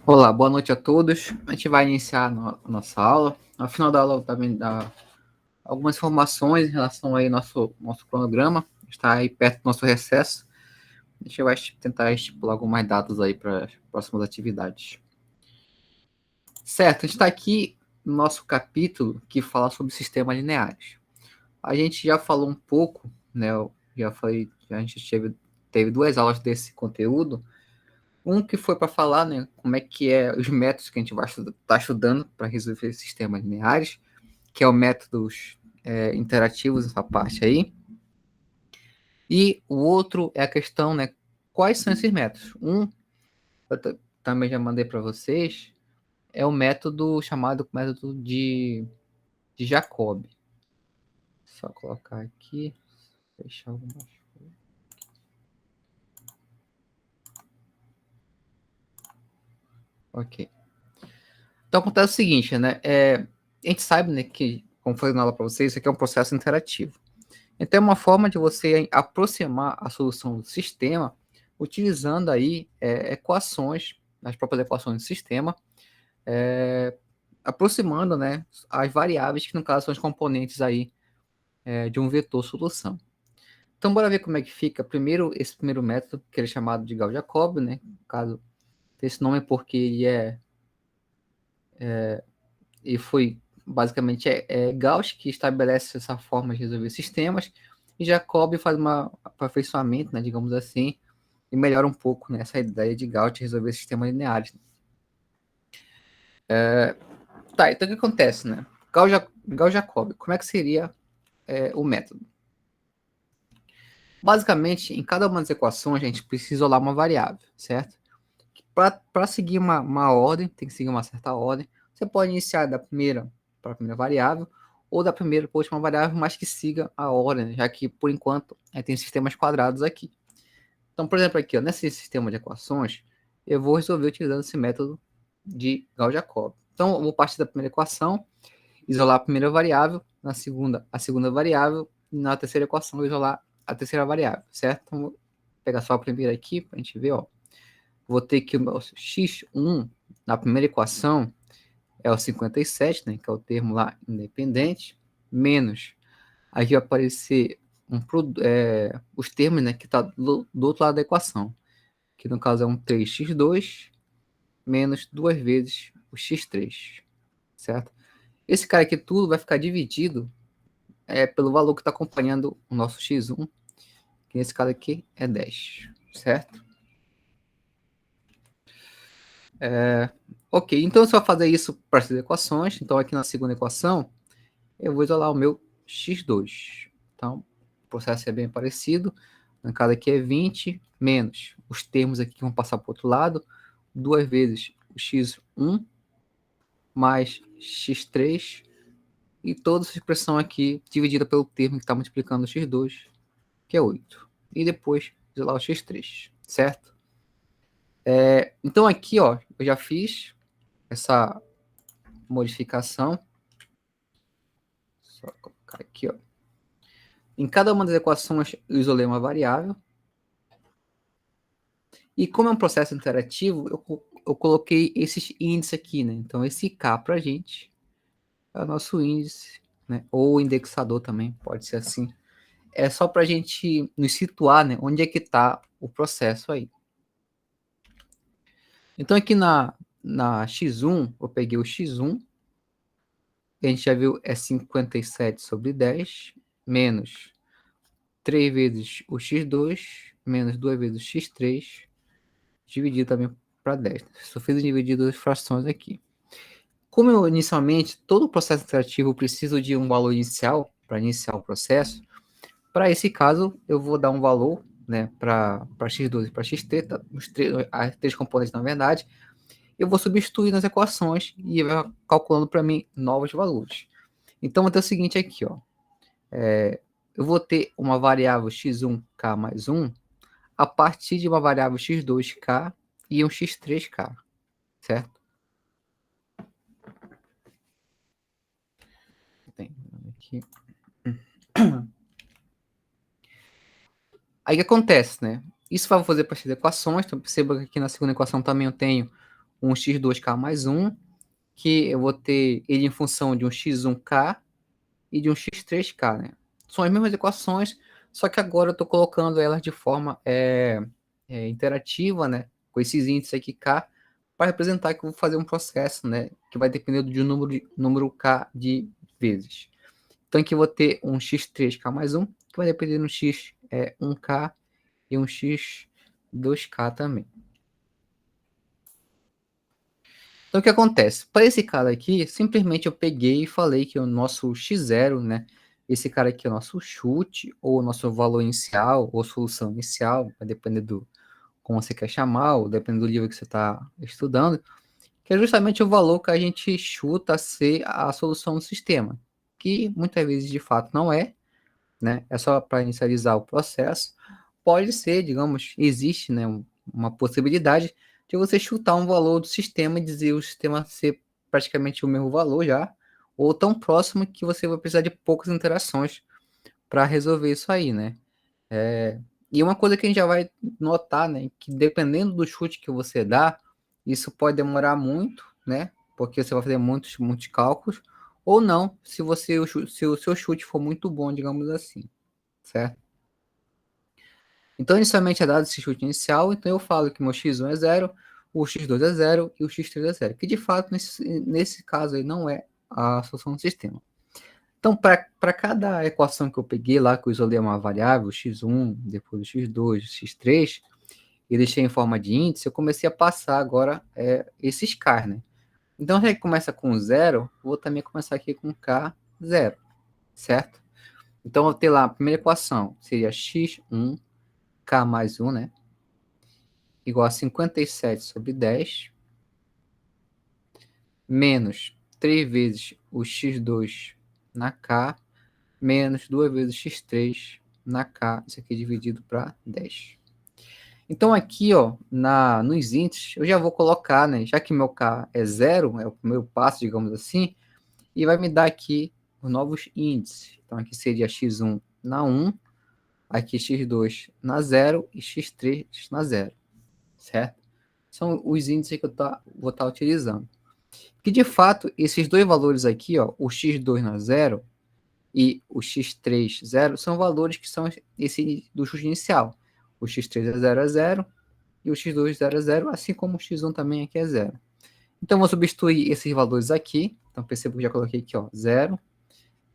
Olá, boa noite a todos. A gente vai iniciar a nossa aula. No final da aula também dá algumas informações em relação aí ao nosso cronograma. Está aí perto do nosso recesso. A gente vai tentar estipular algumas datas aí para as próximas atividades. Certo, a gente está aqui no nosso capítulo que fala sobre sistemas lineares. A gente já falou um pouco, né? A gente teve duas aulas desse conteúdo. Um que foi para falar, né, como é que é os métodos que a gente vai estar estudando para resolver sistemas lineares, que é o métodos interativos, essa parte aí. E o outro é a questão, né, quais são esses métodos? Eu também já mandei para vocês, é o método chamado método de Jacob. Só colocar aqui, fechar algumas. Ok. Então acontece o seguinte, né? A gente sabe, né, que, como foi na aula para vocês, isso aqui é um processo interativo. Então, é uma forma de você aproximar a solução do sistema utilizando aí equações, as próprias equações do sistema, aproximando, né, as variáveis que, no caso, são os componentes aí de um vetor solução. Então, bora ver como é que fica primeiro esse primeiro método, que ele é chamado de Gauss-Jacob, né? No caso, tem esse nome porque ele foi basicamente Gauss que estabelece essa forma de resolver sistemas e Jacob faz um aperfeiçoamento, né, digamos assim, e melhora um pouco, né, essa ideia de Gauss de resolver sistemas lineares. Tá, então o que acontece, né? Gauss-Jacob, como é que seria o método? Basicamente, em cada uma das equações, a gente precisa isolar uma variável, certo? Para seguir uma ordem, tem que seguir uma certa ordem. Você pode iniciar da primeira para a primeira variável, ou da primeira para a última variável, mas que siga a ordem, já que, por enquanto, tem sistemas quadrados aqui. Então, por exemplo, aqui, ó, nesse sistema de equações, eu vou resolver utilizando esse método de Gauss-Jacob. Então, eu vou partir da primeira equação, isolar a primeira variável, na segunda, a segunda variável, e na terceira equação, isolar a terceira variável, certo? Então, vou pegar só a primeira aqui, para a gente ver, ó. Vou ter que o meu x1 na primeira equação é o 57, né, que é o termo lá independente, menos, aqui vai aparecer os termos, né, que está do outro lado da equação, que no caso é um 3x2 menos 2 vezes o x3, certo? Esse cara aqui tudo vai ficar dividido pelo valor que está acompanhando o nosso x1, que nesse caso aqui é 10, certo? Ok, então se eu fazer isso para essas equações, então aqui na segunda equação, eu vou isolar o meu x2. Então, o processo é bem parecido. Na cada aqui é 20 menos os termos aqui que vão passar para o outro lado, 2 vezes o x1 mais x3 e toda essa expressão aqui dividida pelo termo que está multiplicando o x2, que é 8. E depois isolar o x3, certo? Então aqui, ó, eu já fiz essa modificação. Só colocar aqui, ó. Em cada uma das equações, eu isolei uma variável. E como é um processo interativo, eu coloquei esses índices aqui, né? Então, esse K para a gente é o nosso índice, né? Ou indexador também, pode ser assim. É só para a gente nos situar, né? Onde é que está o processo aí. Então, aqui na X1, eu peguei o X1, que a gente já viu é 57 sobre 10, menos 3 vezes o x2, menos 2 vezes o x3, dividido também para 10. Só fiz dividir duas frações aqui. Como eu, inicialmente, todo o processo interativo precisa de um valor inicial para iniciar o processo, para esse caso, eu vou dar um valor, né, para x2 e para x3, tá, as três componentes, na verdade, eu vou substituir nas equações e vai calculando para mim novos valores. Então, vou ter o seguinte aqui, ó. Eu vou ter uma variável x1k mais 1 a partir de uma variável x2k e um x3k, certo? Tem aqui. Aí o que acontece, né? Isso vai fazer partir das equações, então perceba que aqui na segunda equação também eu tenho um x2k mais 1, que eu vou ter ele em função de um x1k e de um x3k, né? São as mesmas equações, só que agora eu estou colocando elas de forma interativa, né? Com esses índices aqui k, para representar que eu vou fazer um processo, né? Que vai depender de um número k de vezes. Então aqui eu vou ter um x3k mais 1, que vai depender de um x1k e um x2k também. Então o que acontece? Para esse cara aqui, simplesmente eu peguei e falei que o nosso x0, né? Esse cara aqui é o nosso chute, ou o nosso valor inicial, ou solução inicial, vai depender do como você quer chamar, ou depende do livro que você está estudando, que é justamente o valor que a gente chuta ser a solução do sistema, que muitas vezes de fato não é, né? É só para inicializar o processo. Pode ser, digamos, existe, né, uma possibilidade de você chutar um valor do sistema e dizer o sistema ser praticamente o mesmo valor já, ou tão próximo que você vai precisar de poucas interações para resolver isso aí, né? E uma coisa que a gente já vai notar, né, que dependendo do chute que você dá, isso pode demorar muito, né? Porque você vai fazer muitos cálculos, ou não, se o seu chute for muito bom, digamos assim, certo? Então, inicialmente é dado esse chute inicial, então eu falo que meu x1 é 0, o x2 é 0 e o x3 é 0, que de fato, nesse caso aí, não é a solução do sistema. Então, para cada equação que eu peguei lá, que eu isolei uma variável, x1, depois o x2, o x3, e deixei em forma de índice, eu comecei a passar agora esses k, né? Então, já que começa com 0, vou também começar aqui com k 0, certo? Então, eu vou ter lá a primeira equação, seria x1, k mais 1, né? Igual a 57 sobre 10, menos 3 vezes o x2 na k, menos 2 vezes o x3 na k, isso aqui dividido para 10. Então aqui, ó, nos índices, eu já vou colocar, né, já que meu k é 0, é o primeiro passo, digamos assim, e vai me dar aqui os novos índices. Então aqui seria x1 na 1, aqui x2 na 0 e x3 na 0, certo? São os índices que eu vou estar utilizando. Que de fato, esses dois valores aqui, ó, o x2 na 0 e o x3 0, são valores que são esse do chute inicial. O x3 é 0 e o x2 0 é 0, assim como o x1 também aqui é 0. Então, vou substituir esses valores aqui. Então, percebo que já coloquei aqui, ó, 0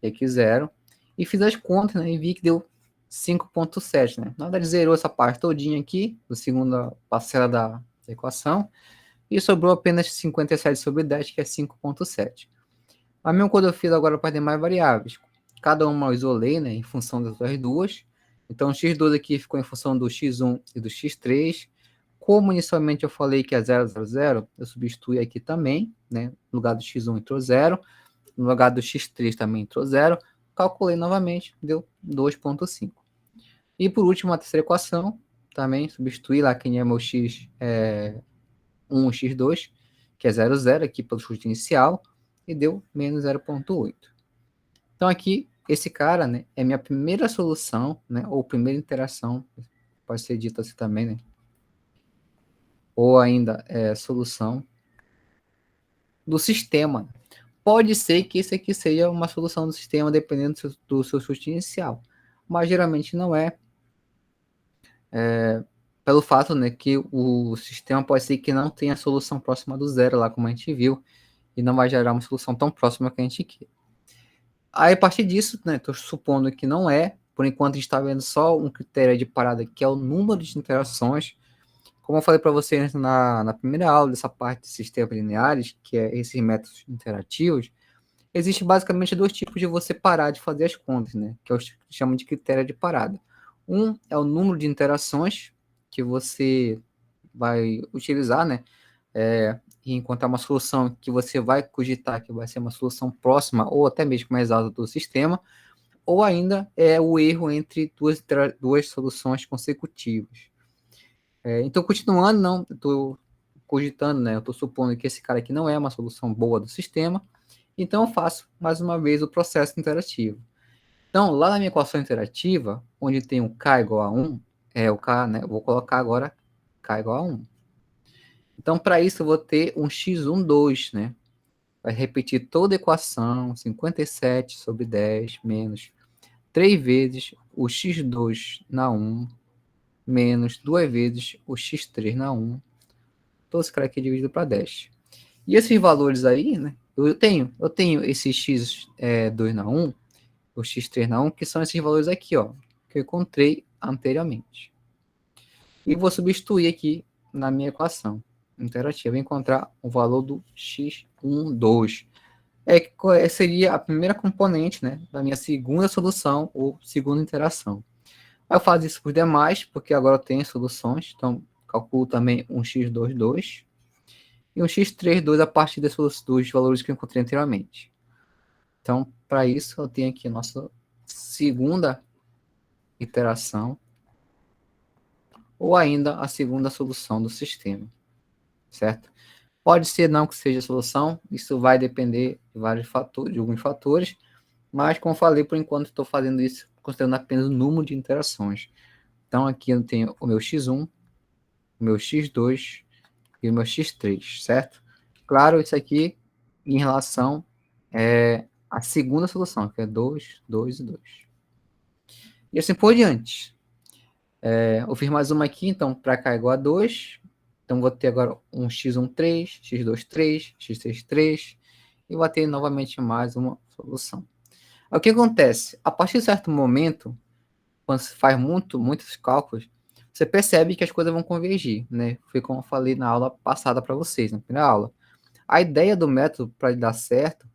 e aqui 0. E fiz as contas, né, e vi que deu 5,7, né? Na verdade, zerou essa parte todinha aqui, da segunda parcela da equação, e sobrou apenas 57 sobre 10, que é 5,7. A mesma coisa eu fiz agora para demais variáveis. Cada uma eu isolei, né, em função das outras duas. Então, o x2 aqui ficou em função do x1 e do x3. Como inicialmente eu falei que é 0, 0, 0, eu substituí aqui também, né? No lugar do x1 entrou 0, no lugar do x3 também entrou 0. Calculei novamente, deu 2,5. E por último, a terceira equação, também substituí lá quem é meu x1 e x2, que é 0, 0 aqui pelo chute inicial, e deu menos 0,8. Então aqui, esse cara, né, é minha primeira solução, né, ou primeira interação, pode ser dito assim também, né, ou ainda solução do sistema. Pode ser que esse aqui seja uma solução do sistema, dependendo do seu chute inicial, mas geralmente não pelo fato, né, que o sistema pode ser que não tenha solução próxima do zero, lá como a gente viu, e não vai gerar uma solução tão próxima que a gente quer. Aí, a partir disso, né, estou supondo que não por enquanto a gente está vendo só um critério de parada, que é o número de interações. Como eu falei para vocês na primeira aula dessa parte de sistemas lineares, que é esses métodos interativos, existe basicamente dois tipos de você parar de fazer as contas, né, que eu chamo de critério de parada. Um é o número de interações que você vai utilizar, né, e encontrar uma solução que você vai cogitar que vai ser uma solução próxima ou até mesmo mais alta do sistema, ou ainda é o erro entre duas soluções consecutivas. Então, continuando, não, estou cogitando, né, eu estou supondo que esse cara aqui não é uma solução boa do sistema, então eu faço, mais uma vez, o processo interativo. Então, lá na minha equação interativa, onde tem o k igual a 1, o k, né, eu vou colocar agora k igual a 1. Então, para isso, eu vou ter um x1, 2, né? Vai repetir toda a equação, 57 sobre 10 menos 3 vezes o x2 na 1 menos 2 vezes o x3 na 1. Todo esse cara aqui dividido para 10. E esses valores aí, né? Eu tenho esse x2 na 1, o x3 na 1, que são esses valores aqui, ó, que eu encontrei anteriormente. E vou substituir aqui na minha equação interativa, vou encontrar o valor do x1, 2. Seria a primeira componente, né, da minha segunda solução ou segunda interação. Aí eu faço isso por demais, porque agora eu tenho soluções, então calculo também um x2, 2 e um x3, 2 a partir dos valores que eu encontrei anteriormente. Então, para isso, eu tenho aqui a nossa segunda iteração, ou ainda a segunda solução do sistema, certo? Pode ser não que seja a solução, isso vai depender de vários fatores, de alguns fatores, mas como eu falei, por enquanto estou fazendo isso considerando apenas o número de interações. Então aqui eu tenho o meu x1, o meu x2 e o meu x3, certo? Claro, isso aqui em relação à segunda solução, que é 2, 2 e 2. E assim por diante. Eu fiz mais uma aqui, então para cá é igual a 2. Então vou ter agora um x1, 3, x2, 3, x3, 3. E vou ter novamente mais uma solução. Aí, o que acontece? A partir de certo momento, quando se faz muitos cálculos, você percebe que as coisas vão convergir, né? Foi como eu falei na aula passada para vocês, na primeira aula. A ideia do método para dar certo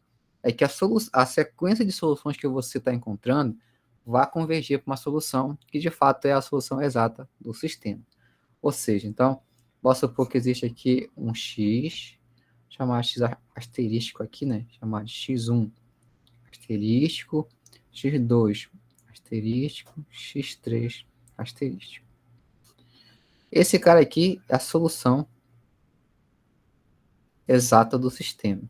é que a sequência de soluções que você está encontrando vá convergir para uma solução que de fato é a solução exata do sistema. Ou seja, então, posso supor que existe aqui um x, chamar x asterístico aqui, né? Chamar de x1 asterístico, x2 asterístico, x3 asterístico. Esse cara aqui é a solução exata do sistema.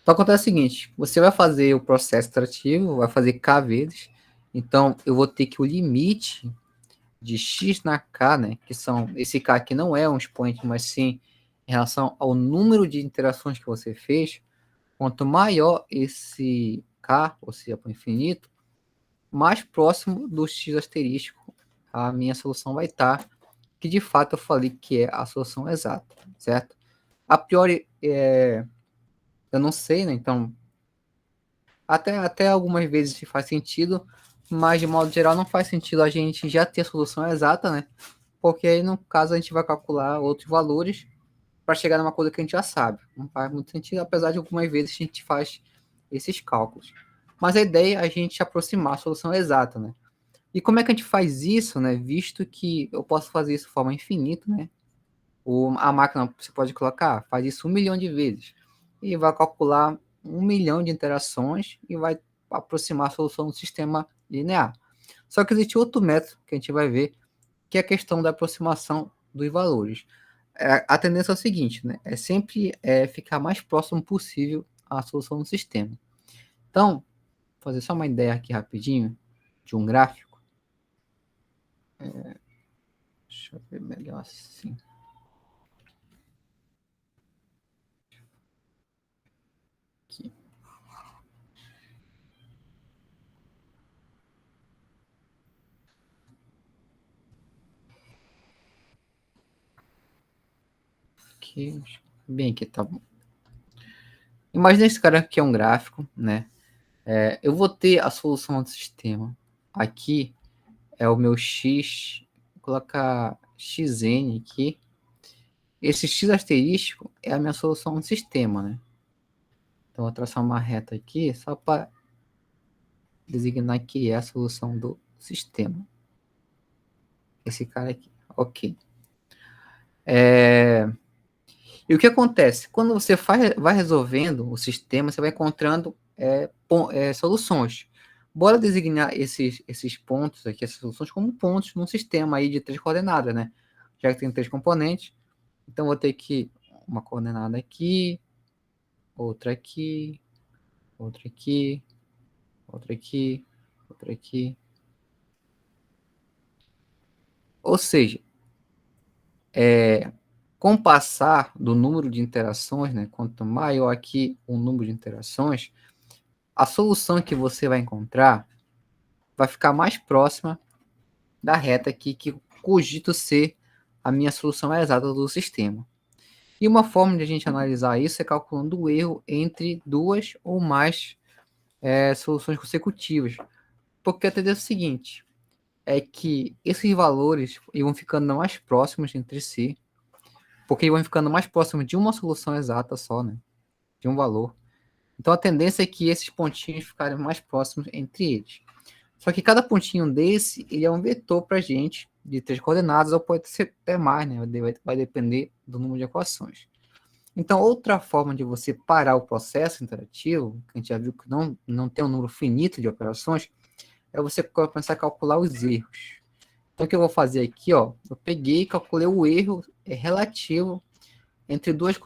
Então acontece o seguinte, você vai fazer o processo extrativo, vai fazer k vezes, então eu vou ter que o limite de x na k, né, que são, esse k aqui não é um expoente, mas sim em relação ao número de interações que você fez, quanto maior esse k, ou seja, para o infinito, mais próximo do x asterístico a minha solução vai estar, que de fato eu falei que é a solução exata, certo? A priori, eu não sei, né, então até algumas vezes faz sentido, mas de modo geral não faz sentido a gente já ter a solução exata, né? Porque aí no caso a gente vai calcular outros valores para chegar numa coisa que a gente já sabe. Não faz muito sentido, apesar de algumas vezes a gente faz esses cálculos. Mas a ideia é a gente aproximar a solução exata, né? E como é que a gente faz isso, né? Visto que eu posso fazer isso de forma infinita, né? A máquina, você pode colocar, faz isso 1 milhão de vezes. E vai calcular 1 milhão de interações e vai aproximar a solução do sistema linear. Só que existe outro método que a gente vai ver, que é a questão da aproximação dos valores. A tendência é o seguinte, né? É sempre ficar mais próximo possível à solução do sistema. Então, vou fazer só uma ideia aqui rapidinho de um gráfico. Deixa eu ver melhor assim. Aqui. Aqui, bem aqui, tá bom. Imagina esse cara aqui é um gráfico, né? Eu vou ter a solução do sistema. Aqui é o meu x, vou colocar xn aqui. Esse x asterístico é a minha solução do sistema, né? Então, vou traçar uma reta aqui só para designar que é a solução do sistema. Esse cara aqui, ok. E o que acontece? Quando você vai resolvendo o sistema, você vai encontrando soluções. Bora designar esses pontos aqui, essas soluções, como pontos num sistema aí de 3 coordenadas, né? Já que tem 3 componentes, então vou ter que uma coordenada aqui, outra aqui, outra aqui, outra aqui, outra aqui. Ou seja, Com o passar do número de interações, né, quanto maior aqui o número de interações, a solução que você vai encontrar vai ficar mais próxima da reta aqui, que cogito ser a minha solução exata do sistema. E uma forma de a gente analisar isso é calculando o erro entre duas ou mais soluções consecutivas. Porque a tendência é o seguinte, é que esses valores vão ficando mais próximos entre si, porque vão ficando mais próximos de uma solução exata só, né? De um valor. Então a tendência é que esses pontinhos ficarem mais próximos entre eles. Só que cada pontinho desse, ele é um vetor para a gente de 3 coordenadas, ou pode ser até mais, né? Vai depender do número de equações. Então, outra forma de você parar o processo interativo, que a gente já viu que não tem um número finito de operações, é você começar a calcular os erros. Então, o que eu vou fazer aqui, ó, eu peguei e calculei o erro relativo entre duas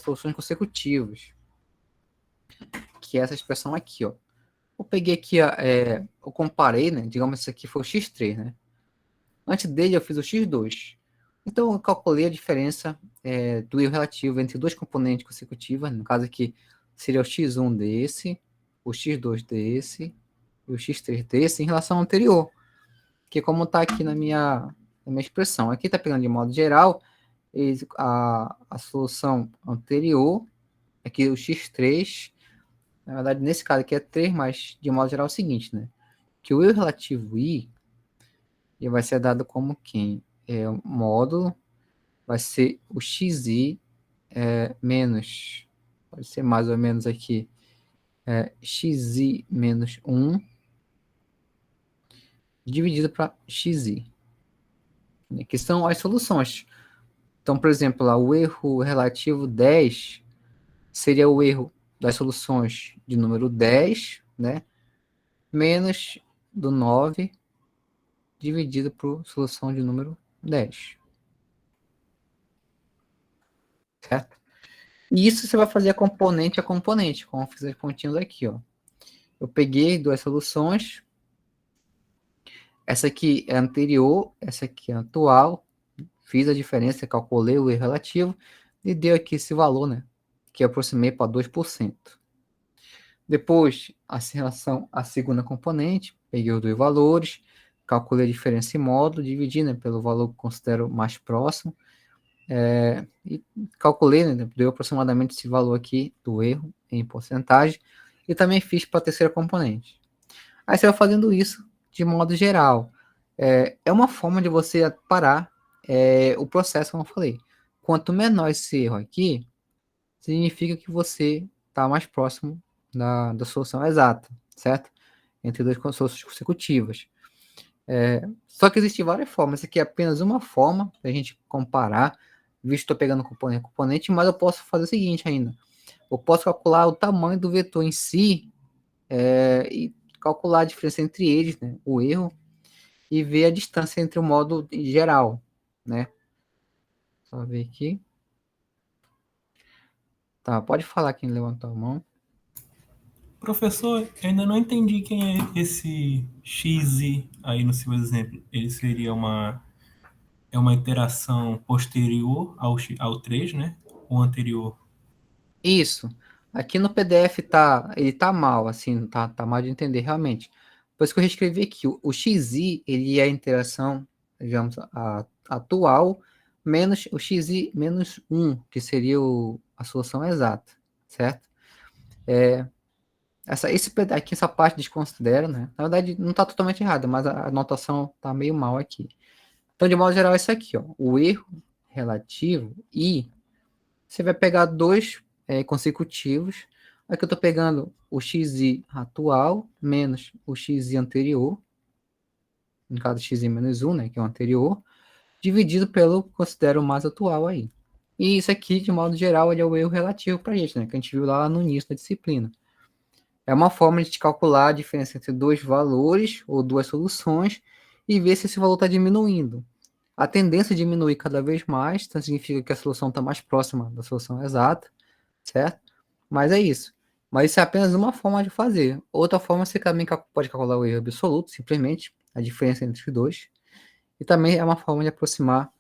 soluções consecutivas, que é essa expressão aqui, ó. Eu peguei aqui, eu comparei, né? Digamos que esse aqui foi o x3, né? Antes dele eu fiz o x2. Então eu calculei a diferença do erro relativo entre dois componentes consecutivos, no caso aqui seria o x1 desse, o x2 desse e o x3 desse em relação ao anterior, que é como está aqui na minha expressão. Aqui está pegando de modo geral a solução anterior, aqui o x3, na verdade nesse caso aqui é 3, mas de modo geral é o seguinte, né? Que o erro relativo i ele vai ser dado como quem? O módulo vai ser o xi menos, pode ser mais ou menos aqui, xi menos 1 dividido para xi, né, que são as soluções. Então, por exemplo, lá, o erro relativo 10 seria o erro das soluções de número 10, né, menos do 9 dividido por solução de número 10. Certo? E isso você vai fazer componente a componente, como eu fiz os pontinhos aqui, ó. Eu peguei duas soluções, essa aqui é anterior, essa aqui é atual, fiz a diferença, calculei o erro relativo e deu aqui esse valor, né? Que eu aproximei para 2%. Depois, a relação à segunda componente, peguei os dois valores, calculei a diferença em módulo, dividi, né, pelo valor que considero mais próximo, e calculei, né, deu aproximadamente esse valor aqui do erro em porcentagem, e também fiz para a terceira componente. Aí você vai fazendo isso de modo geral. É uma forma de você parar o processo, como eu falei. Quanto menor esse erro aqui, significa que você está mais próximo da solução exata, certo? Entre duas soluções consecutivas. Só que existem várias formas. Essa aqui é apenas uma forma da gente comparar, visto que estou pegando componente a componente, mas eu posso fazer o seguinte ainda. Eu posso calcular o tamanho do vetor em si e calcular a diferença entre eles, né, o erro, e ver a distância entre o modo geral, né? Só ver aqui. Tá, pode falar quem levantou a mão. Professor, eu ainda não entendi quem é esse XI aí no seu exemplo. Ele seria uma interação posterior ao 3, né? Ou anterior? Isso. Aqui no PDF ele tá mal, assim, tá mal de entender realmente. Por isso que eu reescrevi aqui. O XI, ele é a interação, digamos, atual, menos o XI menos 1, que seria a solução exata, certo? Aqui, essa parte desconsidera, né? Na verdade, não está totalmente errada, mas a anotação tá meio mal aqui. Então, de modo geral, é isso aqui, ó. O erro relativo e você vai pegar dois consecutivos. Aqui eu estou pegando o xi atual menos o xi anterior, no caso xi menos 1, né, que é o anterior, dividido pelo que considero mais atual aí. E isso aqui, de modo geral, é o erro relativo para a gente, né, que a gente viu lá no início da disciplina. É uma forma de calcular a diferença entre dois valores ou duas soluções e ver se esse valor está diminuindo. A tendência é diminuir cada vez mais, então significa que a solução está mais próxima da solução exata, certo? Mas é isso. Mas isso é apenas uma forma de fazer. Outra forma, você também pode calcular o erro absoluto, simplesmente a diferença entre os dois. E também é uma forma de aproximar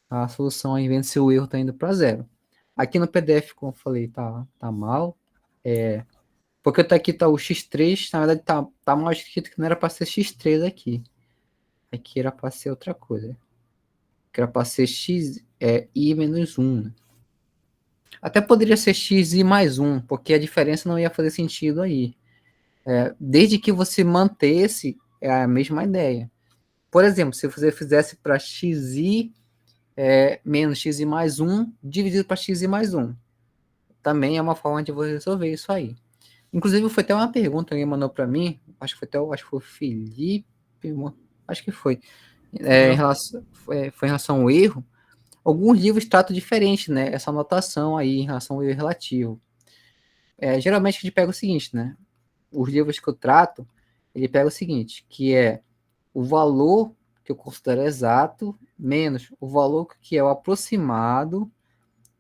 a solução ao invés de ser o erro está indo para zero. Aqui no PDF, como eu falei, tá mal. Porque aqui tá o x3, na verdade tá mal escrito que não era para ser x3 aqui. Aqui era para ser outra coisa. Que era para ser i menos 1. Né? Até poderia ser xi mais 1, porque a diferença não ia fazer sentido aí. Desde que você mantesse a mesma ideia. Por exemplo, se você fizesse para xi menos xi mais 1 dividido para xi mais 1. Também é uma forma de você resolver isso aí. Inclusive, foi até uma pergunta que alguém mandou para mim, acho que foi o Felipe, acho que foi, foi em relação ao erro. Alguns livros tratam diferente, né, essa anotação aí em relação ao erro relativo. Geralmente a gente pega o seguinte, né, os livros que eu trato, ele pega o seguinte, que é o valor que eu considero exato, menos o valor que é o aproximado,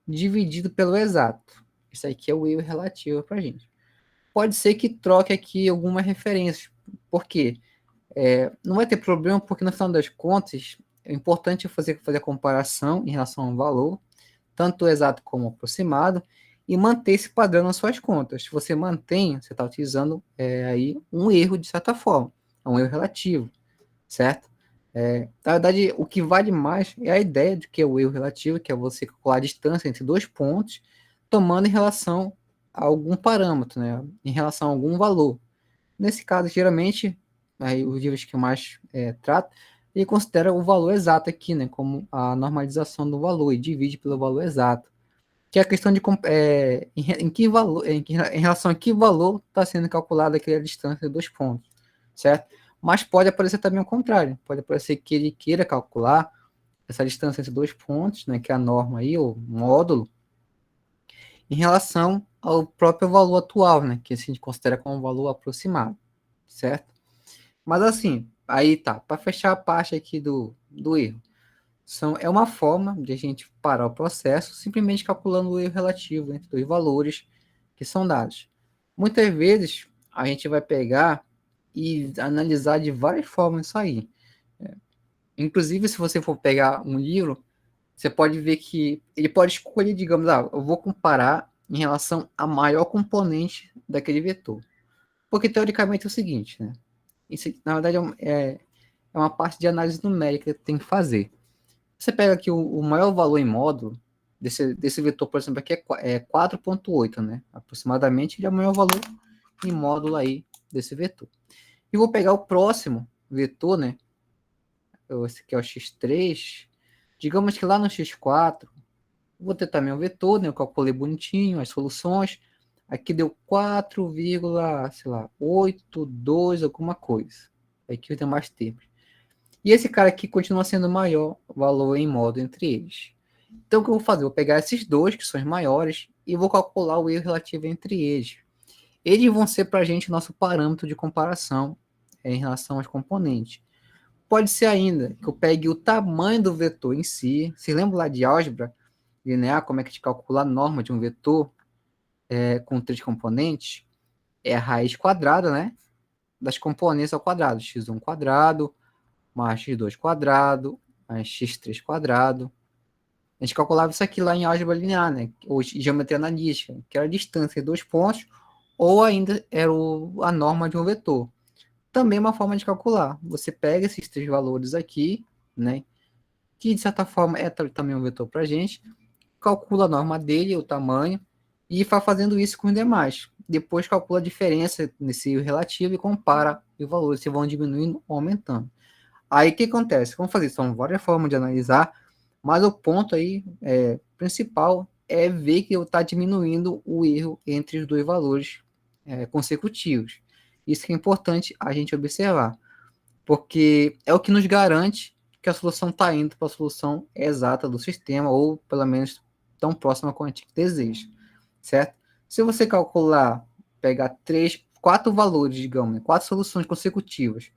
dividido pelo exato. Isso aqui é o erro relativo para a gente. Pode ser que troque aqui algumas referências. Por quê? Não vai ter problema, porque no final das contas, é importante fazer a comparação em relação ao valor, tanto o exato como o aproximado, e manter esse padrão nas suas contas. Se você mantém, você está utilizando aí um erro de certa forma, é um erro relativo, certo? Na verdade, o que vale mais é a ideia de que é o erro relativo, que é você calcular a distância entre dois pontos, tomando em relação a algum parâmetro, né? Em relação a algum valor. Nesse caso, geralmente, aí, os livros que eu mais trato, ele considera o valor exato aqui, né? Como a normalização do valor e divide pelo valor exato. Que é a questão de em que valor, em relação a que valor está sendo calculada aquela distância de dois pontos, certo? Mas pode aparecer também o contrário. Pode aparecer que ele queira calcular essa distância entre dois pontos, né, que é a norma aí, o módulo, em relação ao próprio valor atual, né, que a gente considera como um valor aproximado, certo? Mas assim, aí tá, para fechar a parte aqui do erro, é uma forma de a gente parar o processo simplesmente calculando o erro relativo entre dois valores que são dados. Muitas vezes a gente vai pegar e analisar de várias formas isso aí. Inclusive, se você for pegar um livro, você pode ver que ele pode escolher, digamos, eu vou comparar em relação a maior componente daquele vetor. Porque, teoricamente, é o seguinte, né? Isso, na verdade, é uma parte de análise numérica que tem que fazer. Você pega aqui o maior valor em módulo, desse vetor, por exemplo, aqui é 4,8, né? Aproximadamente, ele é o maior valor em módulo aí desse vetor. E vou pegar o próximo vetor, né? Esse aqui é o x3. Digamos que lá no x4, vou ter também o vetor, né? Eu calculei bonitinho as soluções. Aqui deu 4,82 alguma coisa. Aqui tem mais termos. E esse cara aqui continua sendo o maior valor em módulo entre eles. Então, o que eu vou fazer? Eu vou pegar esses dois, que são os maiores, e vou calcular o erro relativo entre eles. Eles vão ser para a gente o nosso parâmetro de comparação em relação aos componentes. Pode ser ainda que eu pegue o tamanho do vetor em si. Você lembra lá de álgebra linear, como é que a gente calcula a norma de um vetor com três componentes? É a raiz quadrada, né? Das componentes ao quadrado. x1 quadrado, mais x2 quadrado, mais x3 quadrado. A gente calculava isso aqui lá em álgebra linear, né? Ou geometria analítica, que era a distância de dois pontos, ou ainda era a norma de um vetor. Também é uma forma de calcular. Você pega esses três valores aqui, né? Que de certa forma é também um vetor para a gente, calcula a norma dele, o tamanho, e vai fazendo isso com os demais. Depois calcula a diferença nesse relativo e compara os valores, se vão diminuindo ou aumentando. Aí o que acontece? Vamos fazer, são várias formas de analisar, mas o ponto aí principal é ver que está diminuindo o erro entre os dois valores consecutivos. Isso que é importante a gente observar, porque é o que nos garante que a solução está indo para a solução exata do sistema, ou pelo menos tão próxima quanto a gente deseja, certo? Se você calcular, pegar quatro valores, digamos, né, quatro soluções consecutivas,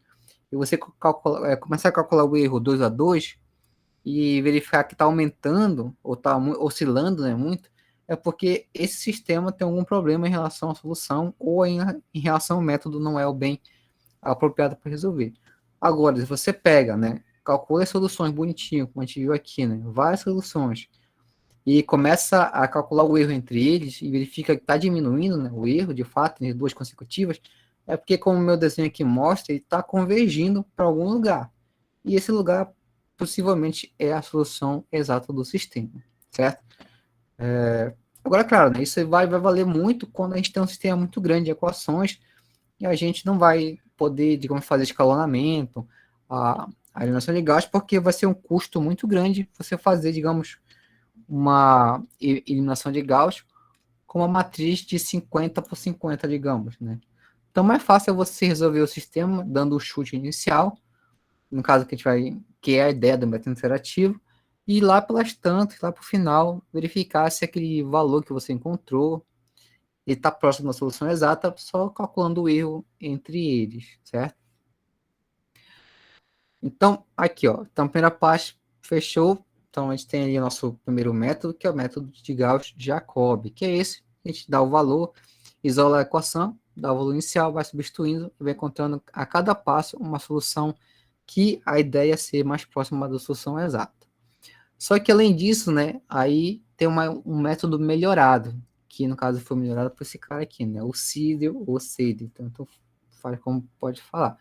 e você começar a calcular o erro 2 a 2 e verificar que está aumentando ou está oscilando, né, muito, é porque esse sistema tem algum problema em relação à solução ou em relação ao método não é o bem apropriado para resolver. Agora, se você pega, né, calcula as soluções bonitinho, como a gente viu aqui, né? Várias soluções. E começa a calcular o erro entre eles e verifica que está diminuindo, né, o erro, de fato, em duas consecutivas, é porque, como o meu desenho aqui mostra, ele está convergindo para algum lugar. E esse lugar, possivelmente, é a solução exata do sistema, certo? Agora, claro, né, isso vai valer muito quando a gente tem um sistema muito grande de equações e a gente não vai poder, digamos, fazer escalonamento, a eliminação de gastos, porque vai ser um custo muito grande você fazer, digamos, uma eliminação de Gauss com uma matriz de 50 por 50, digamos, né? Então, mais fácil é você resolver o sistema dando o chute inicial, no caso que é a ideia do método interativo, e lá pelas tantas, lá para o final, verificar se aquele valor que você encontrou está próximo da solução exata, só calculando o erro entre eles, certo? Então, aqui, ó, então a primeira parte fechou. Então, a gente tem ali o nosso primeiro método, que é o método de Gauss-Jacobi, que é esse. A gente dá o valor, isola a equação, dá o valor inicial, vai substituindo e vai encontrando a cada passo uma solução que a ideia é ser mais próxima da solução exata. Só que, além disso, né, aí tem um método melhorado, que no caso foi melhorado por esse cara aqui, né, o Seidel ou Seidel, então fala como pode falar.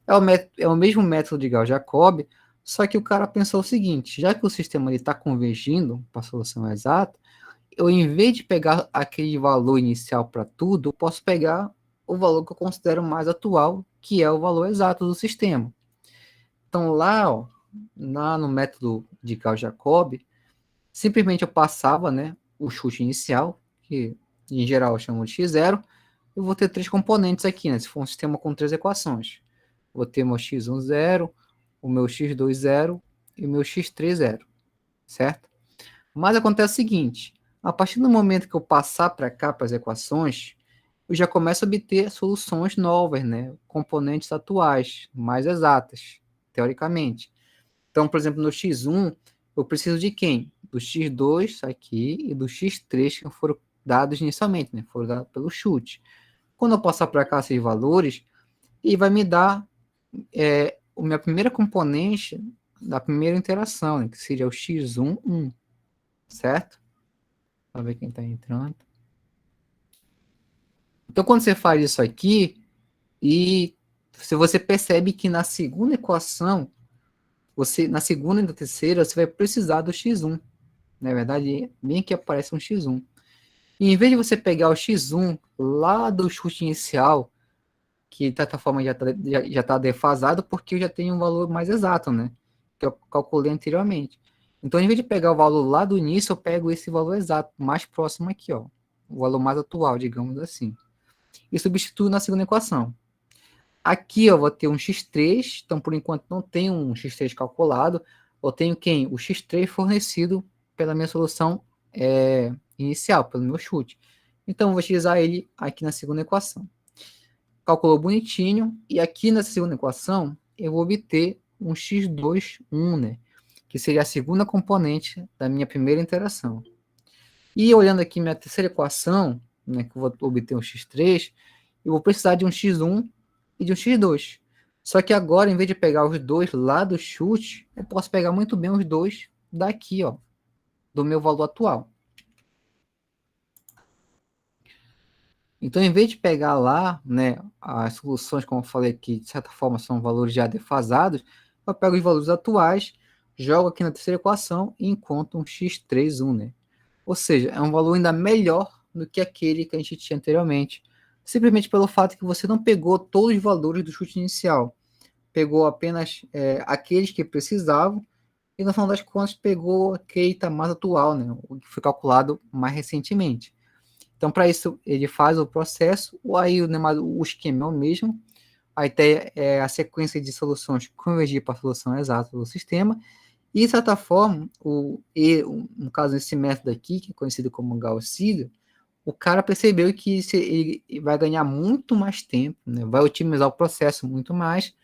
É o mesmo método de Gauss-Jacobi, só que o cara pensou o seguinte, já que o sistema está convergindo para a solução exata, eu, em vez de pegar aquele valor inicial para tudo, eu posso pegar o valor que eu considero mais atual, que é o valor exato do sistema. Então, lá no método de Gauss-Jacobi, simplesmente eu passava, né, o chute inicial, que em geral eu chamo de x0, eu vou ter três componentes aqui, né, se for um sistema com três equações. Vou ter meu x1 zero, o meu x2 zero e o meu x3 zero, certo? Mas acontece o seguinte, a partir do momento que eu passar para cá, para as equações, eu já começo a obter soluções novas, né? Componentes atuais, mais exatas, teoricamente. Então, por exemplo, no x1, eu preciso de quem? Do x2 aqui e do x3 que foram dados inicialmente, né? Foram dados pelo chute. Quando eu passar para cá esses valores, ele vai me dar a minha primeira componente da primeira interação, né? Que seria o x1, 1, certo? Para ver quem está entrando. Então, quando você faz isso aqui, e se você percebe que na segunda equação, na segunda e na terceira, você vai precisar do x1. Na verdade, bem aqui aparece um x1. E em vez de você pegar o x1 lá do chute inicial, que de certa forma já tá defasado, porque eu já tenho um valor mais exato, né? Que eu calculei anteriormente. Então, em vez de pegar o valor lá do início, eu pego esse valor exato, mais próximo aqui, ó. O valor mais atual, digamos assim. E substituo na segunda equação. Aqui eu vou ter um x3, então por enquanto não tenho um x3 calculado. Eu tenho quem? O x3 fornecido pela minha solução inicial, pelo meu chute. Então eu vou utilizar ele aqui na segunda equação. Calculou bonitinho, e aqui na segunda equação eu vou obter um x2, 1, né? Que seria a segunda componente da minha primeira interação. E olhando aqui minha terceira equação, né, que eu vou obter um x3, eu vou precisar de um x1 e de um x2. Só que agora, em vez de pegar os dois lá do chute, eu posso pegar muito bem os dois daqui, ó, do meu valor atual. Então, em vez de pegar lá, né, as soluções, como eu falei aqui, de certa forma são valores já defasados, eu pego os valores atuais, jogo aqui na terceira equação e encontro um x3, 1, né? Ou seja, é um valor ainda melhor do que aquele que a gente tinha anteriormente, simplesmente pelo fato que você não pegou todos os valores do chute inicial, pegou apenas aqueles que precisavam, e no final das contas pegou aquele que está mais atual, né, o que foi calculado mais recentemente. Então, para isso, ele faz o processo, aí o esquema é o mesmo, a ideia é a sequência de soluções convergir para a solução exata do sistema, e, de certa forma, no caso desse método aqui, que é conhecido como Gauss-Seidel, o cara percebeu que ele vai ganhar muito mais tempo, né? Vai otimizar o processo muito mais,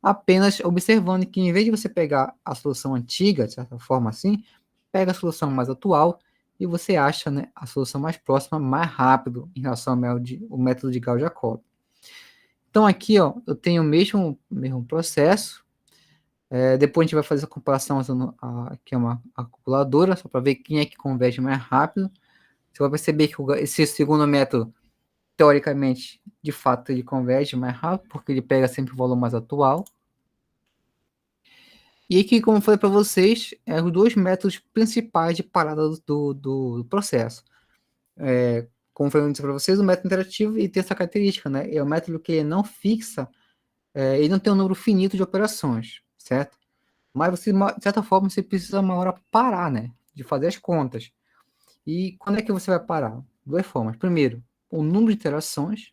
apenas observando que, em vez de você pegar a solução antiga, de certa forma assim, pega a solução mais atual e você acha, né, a solução mais próxima mais rápido em relação ao método de Gauss-Jacobi. Então, aqui, ó, eu tenho o mesmo processo, Depois a gente vai fazer a comparação usando aqui é a calculadora, só para ver quem é que converge mais rápido. Você vai perceber que esse segundo método, teoricamente, de fato, ele converge mais rápido, porque ele pega sempre o valor mais atual. E aqui, como eu falei para vocês, os dois métodos principais de parada do processo. Como eu falei para vocês, o método interativo e tem essa característica, né? É o método que não fixa, ele não tem um número finito de operações, certo? Mas você, de certa forma, você precisa uma hora parar, né? De fazer as contas. E quando é que você vai parar? Duas formas. Primeiro, o número de interações,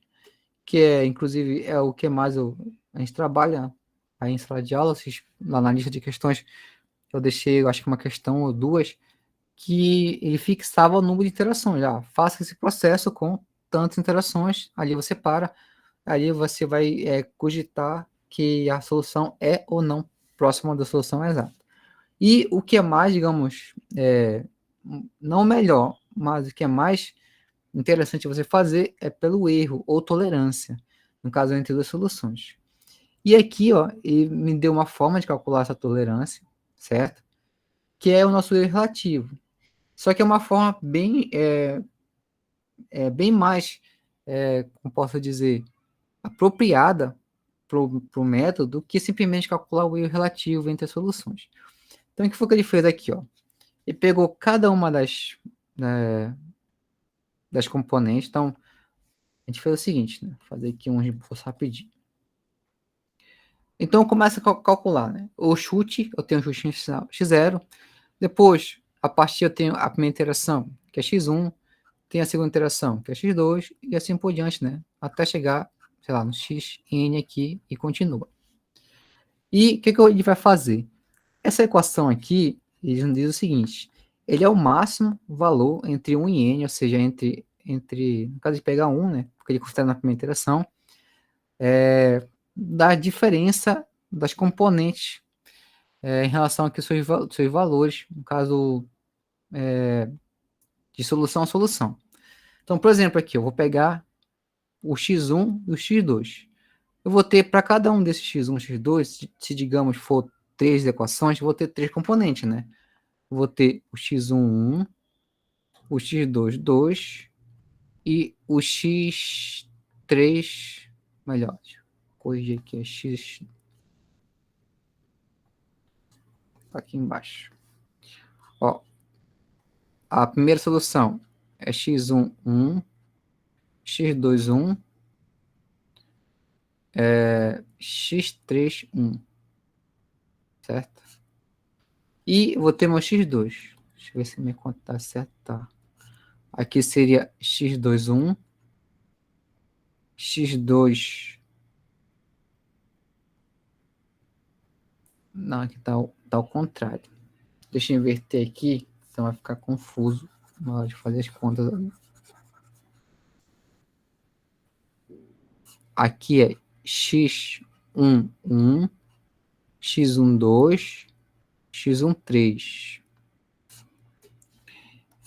que inclusive, é o que mais a gente trabalha aí em sala de aula, lá na lista de questões, eu deixei, eu acho que uma questão ou duas, que ele fixava o número de interações. Já faça esse processo com tantas interações, ali você para, ali você vai cogitar que a solução é ou não próxima da solução exata. E o que é mais, digamos, não melhor, mas o que é mais interessante você fazer é pelo erro ou tolerância, no caso entre duas soluções. E aqui, ó, ele me deu uma forma de calcular essa tolerância, certo? Que é o nosso erro relativo. Só que é uma forma bem mais, como posso dizer, apropriada para o método do que simplesmente calcular o erro relativo entre as soluções. Então, o que foi que ele fez aqui? Ó? Ele pegou cada uma das componentes. Então, a gente fez o seguinte, né? Vou fazer aqui um reforço rapidinho. Então, começa a calcular, né? O chute, eu tenho um chute inicial x0. Depois, a partir eu tenho a primeira interação, que é x1. Tem a segunda interação, que é x2, e assim por diante, né? Até chegar, sei lá, no xn aqui e continua. E o que ele vai fazer? Essa equação aqui, ele nos diz o seguinte, ele é o máximo valor entre 1 e n, ou seja, no caso de pegar 1, né? Porque ele considera na primeira interação, da diferença das componentes em relação aqui aos seus valores, no caso de solução a solução. Então, por exemplo, aqui eu vou pegar o x1 e o x2. Eu vou ter para cada um desses x1 e x2, se digamos for 3 equações, eu vou ter 3 componentes, né? Eu vou ter o x1, 1, o x2, 2 e o x3, melhor, deixa eu corrigir aqui, é x aqui embaixo. Ó, a primeira solução é x1, 1, x2, 1, x3, 1, certo? E vou ter meu x2. Deixa eu ver se minha conta está certa. Tá. Aqui seria x2, 1, x2... Não, aqui tá ao contrário. Deixa eu inverter aqui, senão vai ficar confuso na hora de fazer as contas. Aqui é x1, 1, x1, 2, x1, 3.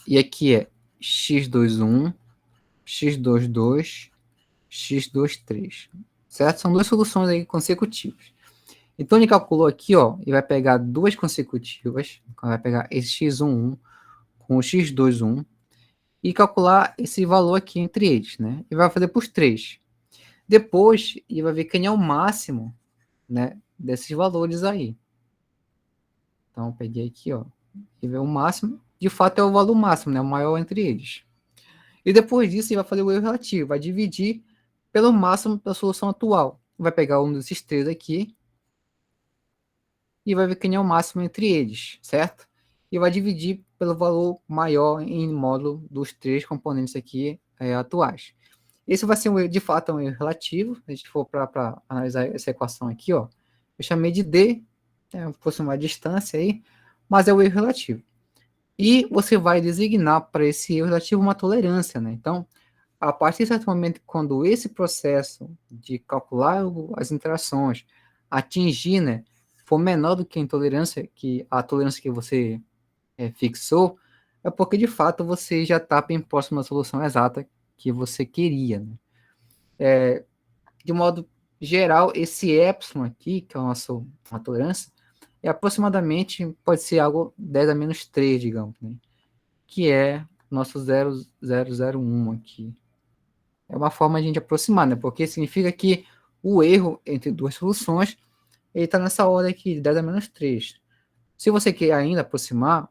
E aqui é x2, 1, x2, 2, x2, 3. Certo? São duas soluções aí consecutivas. Então, ele calculou aqui, ó, e vai pegar duas consecutivas, vai pegar esse x1, 1 com o x2, 1, e calcular esse valor aqui entre eles, né? E vai fazer por 3. Depois, ele vai ver quem é o máximo, né, desses valores aí. Então, eu peguei aqui, ó, e ver o máximo, de fato é o valor máximo, né, o maior entre eles. E depois disso, ele vai fazer o erro relativo, vai dividir pelo máximo da solução atual. Vai pegar um desses três aqui, e vai ver quem é o máximo entre eles, certo? E vai dividir pelo valor maior em módulo dos três componentes aqui atuais. Esse vai ser, de fato, um erro relativo. Se a gente for para analisar essa equação aqui, ó, eu chamei de D, fosse uma distância aí, mas é o erro relativo. E você vai designar para esse erro relativo uma tolerância, né? Então, a partir de certo momento, quando esse processo de calcular as interações atingir, né, for menor do que a tolerância que você fixou, é porque de fato você já está bem próximo da solução exata que você queria. Né? De modo geral, esse epsilon aqui, que é a nossa tolerância, E aproximadamente pode ser algo 10 a menos 3, digamos, né? Que é nosso 0,001 aqui. É uma forma de a gente aproximar, né? Porque significa que o erro entre duas soluções ele está nessa ordem aqui, de 10 a menos 3. Se você quer ainda aproximar,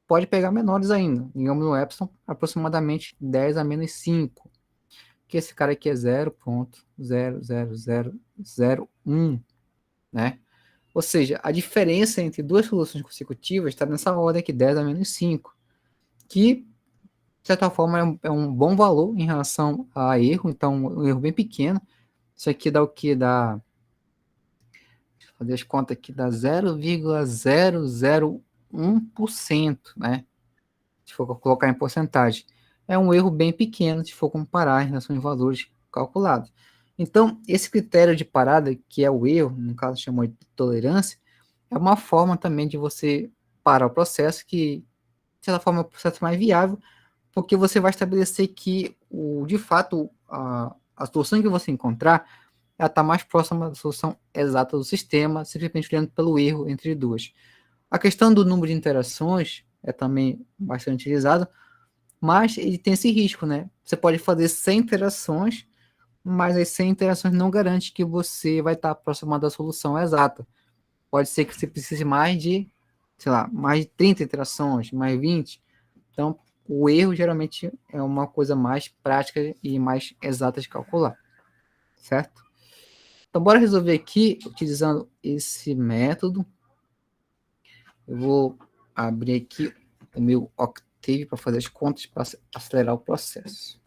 pode pegar menores ainda. Digamos no Epsilon, aproximadamente 10 a menos 5. Que esse cara aqui é 0,00001, né? Ou seja, a diferença entre duas soluções consecutivas está nessa ordem aqui, 10 a menos 5. Que, de certa forma, é um bom valor em relação a erro. Então, um erro bem pequeno. Isso aqui dá o que? Fazer as contas aqui, dá 0,001%, né? Se for colocar em porcentagem. É um erro bem pequeno, se for comparar em relação aos valores calculados. Então, esse critério de parada, que é o erro, no caso chamou de tolerância, é uma forma também de você parar o processo, que, de certa forma, é um processo mais viável, porque você vai estabelecer que, de fato, a solução que você encontrar ela está mais próxima da solução exata do sistema, simplesmente olhando pelo erro entre duas. A questão do número de interações é também bastante utilizada, mas ele tem esse risco, né? Você pode fazer 100 interações, mas as 100 interações não garante que você vai estar próximo da solução exata. Pode ser que você precise mais de, sei lá, mais de 30 interações, mais 20. Então, o erro geralmente é uma coisa mais prática e mais exata de calcular, certo? Então, bora resolver aqui utilizando esse método. Eu vou abrir aqui o meu Octave para fazer as contas para acelerar o processo.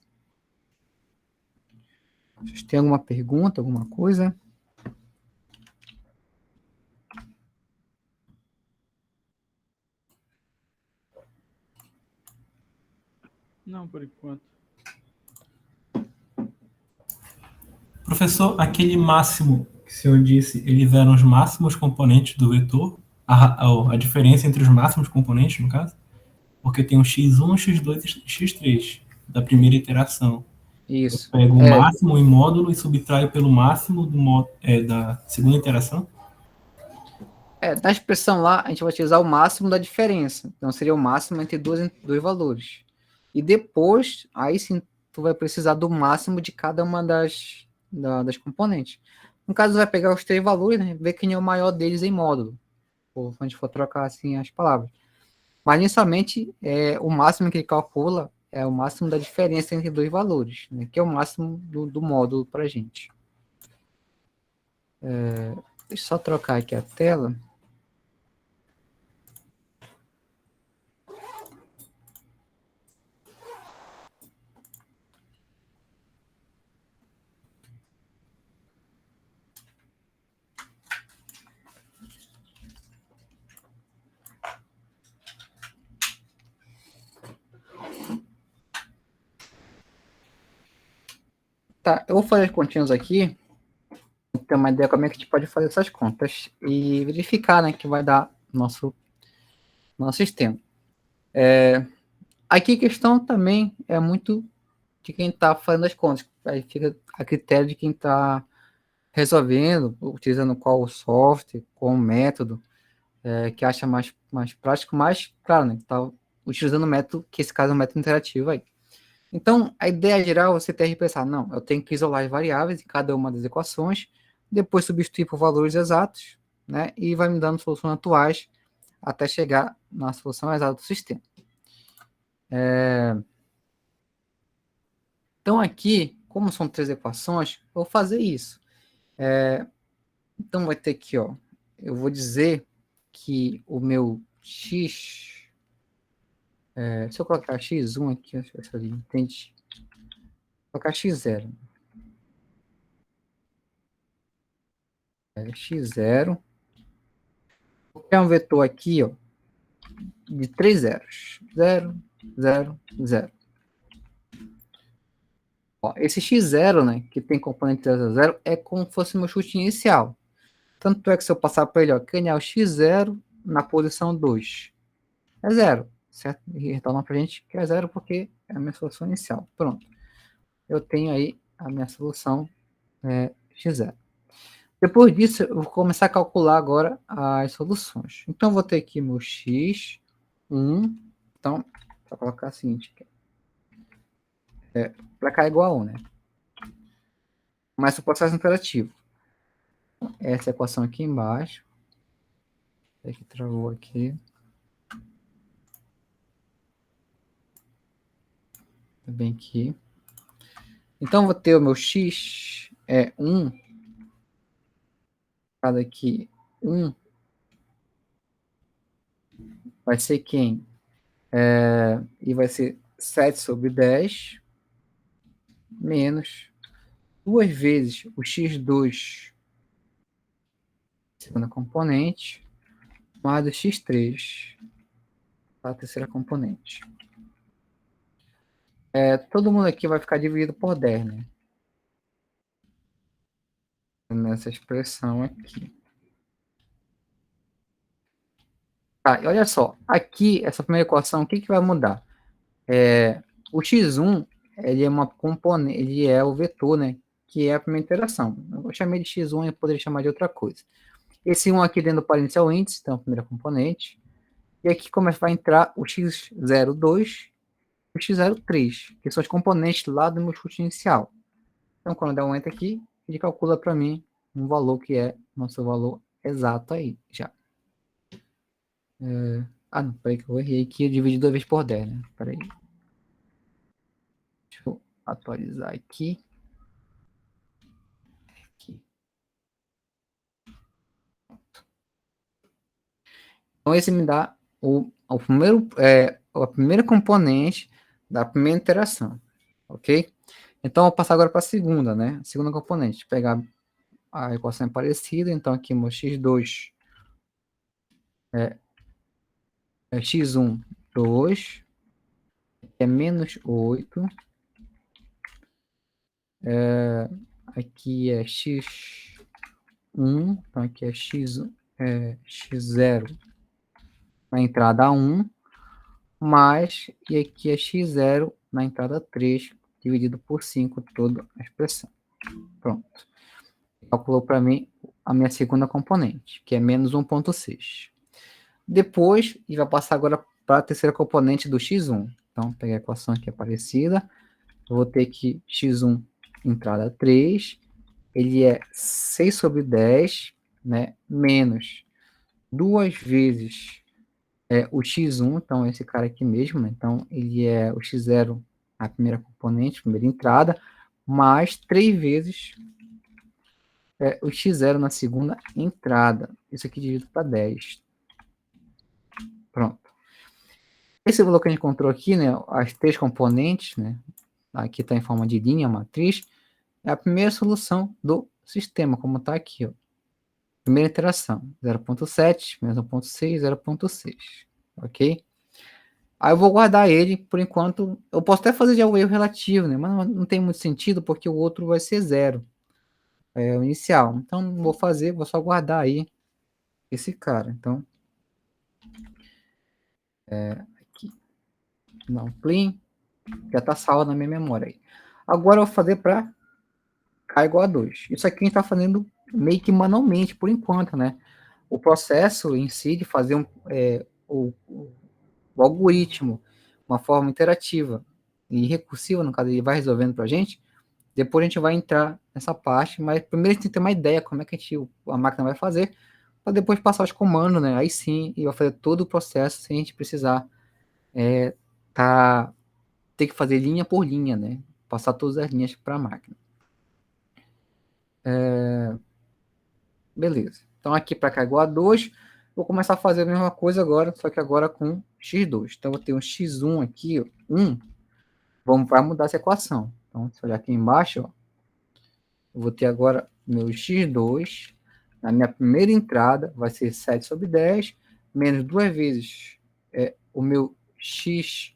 Vocês têm alguma pergunta, alguma coisa? Não, por enquanto. Professor, aquele máximo que o senhor disse, eles eram os máximos componentes do vetor? A diferença entre os máximos componentes, no caso? Porque tem o x1, x2 e x3 da primeira iteração. Eu Isso. pego o máximo em módulo e subtraio pelo máximo da segunda iteração? Na expressão lá, a gente vai utilizar o máximo da diferença. Então, seria o máximo entre dois valores. E depois, aí sim, tu vai precisar do máximo de cada uma das componentes. No caso, vai pegar os três valores, né, ver quem é o maior deles em módulo. Ou se a gente for trocar assim as palavras. Mas, inicialmente, o máximo que ele calcula é o máximo da diferença entre dois valores, né, que é o máximo do módulo para a gente. Deixa eu só trocar aqui a tela. Tá, eu vou fazer as continhas aqui, ter uma ideia como é que a gente pode fazer essas contas e verificar, né, que vai dar nosso sistema. Aqui a questão também é muito de quem está fazendo as contas, aí fica a critério de quem está resolvendo, utilizando qual software, qual método, que acha mais prático, mais, claro, né, está utilizando o método, que esse caso é um método interativo aí. Então, a ideia geral é você ter que pensar, não, eu tenho que isolar as variáveis em cada uma das equações, depois substituir por valores exatos, né, e vai me dando soluções atuais até chegar na solução exata do sistema. Então, aqui, como são três equações, eu vou fazer isso. Então, vai ter aqui, ó, eu vou dizer que o meu x... se eu colocar x1 aqui, acho que ali, entende? Vou colocar x0. X0. Vou criar um vetor aqui, ó, de 3 zeros. 0, 0, 0. Ó, esse x0, né, que tem componente 0, 0, é como se fosse meu chute inicial. Tanto é que se eu passar para ele, ó, ganhar o x0 na posição 2. É 0, certo? E retorna para a gente que é 0 porque é a minha solução inicial. Pronto. Eu tenho aí a minha solução x0. Depois disso, eu vou começar a calcular agora as soluções. Então, eu vou ter aqui meu x1. Então, vou colocar o seguinte. Para cá é igual a 1, né? Começa o processo interativo. Essa equação aqui embaixo. É que travou aqui. Bem aqui. Então, vou ter o meu x é 1. Cada aqui 1 vai ser quem? E vai ser 7 sobre 10 menos 2 vezes o x2, segunda componente, mais o x3, a terceira componente. Todo mundo aqui vai ficar dividido por 10, né? Nessa expressão aqui. Tá, e olha só, aqui, essa primeira equação, o que vai mudar? O x1, ele é uma componente, ele é o vetor, né? Que é a primeira interação. Eu chamei de x1, eu poderia chamar de outra coisa. Esse 1 aqui dentro do parênteses é o índice, então a primeira componente. E aqui vai entrar o x02 e o x03, que são os componentes lá do meu chute inicial. Então, quando eu der um enter aqui, ele calcula para mim um valor que é nosso valor exato aí, já. Não, peraí que eu errei aqui, eu dividi 2 vezes por 10, né? Peraí. Deixa eu atualizar aqui. Então, esse me dá a primeira componente da primeira interação, ok? Então, eu vou passar agora para a segunda, né? A segunda componente. Pegar a equação parecida, então aqui meu x2 é x1, 2, é menos 8. Aqui é x1, então aqui é x0 na entrada 1, mais, e aqui é x0 na entrada 3, dividido por 5, toda a expressão. Pronto. Calculou para mim a minha segunda componente, que é menos 1,6. Depois, e vai passar agora para a terceira componente do x1. Então, peguei a equação aqui parecida. Eu vou ter que x1, entrada 3, ele é 6 sobre 10, né, menos 2 vezes o x1, então esse cara aqui mesmo, né, então ele é o x0, a primeira componente, primeira entrada, mais 3 vezes o x0 na segunda entrada. Isso aqui dividido para 10. Pronto. Esse valor que a gente encontrou aqui, né, as 3 componentes, né, aqui está em forma de linha, matriz, é a primeira solução do sistema, como está aqui, ó. Primeira interação, 0,7, menos 1,6, 0,6, ok? Aí eu vou guardar ele, por enquanto, eu posso até fazer já o erro relativo, né, mas não tem muito sentido, porque o outro vai ser 0, o inicial. Então, não vou fazer, vou só guardar aí esse cara. Então, aqui, não, clean, já está salvo na minha memória aí. Agora eu vou fazer para K igual a 2. Isso aqui a gente está fazendo meio que manualmente, por enquanto, né? O processo em si de fazer o algoritmo, uma forma interativa e recursiva, no caso, ele vai resolvendo para a gente. Depois a gente vai entrar nessa parte, mas primeiro a gente tem que ter uma ideia como é que a máquina vai fazer, para depois passar os comandos, né? Aí sim, e vai fazer todo o processo sem a gente precisar ter que fazer linha por linha, né? Passar todas as linhas para a máquina. Beleza. Então, aqui para cá igual a 2. Vou começar a fazer a mesma coisa agora, só que agora com x2. Então, eu vou ter um x1 aqui, 1. Vai mudar essa equação. Então, se eu olhar aqui embaixo, ó, eu vou ter agora meu x2. Na minha primeira entrada, vai ser 7 sobre 10, menos 2 vezes o meu x1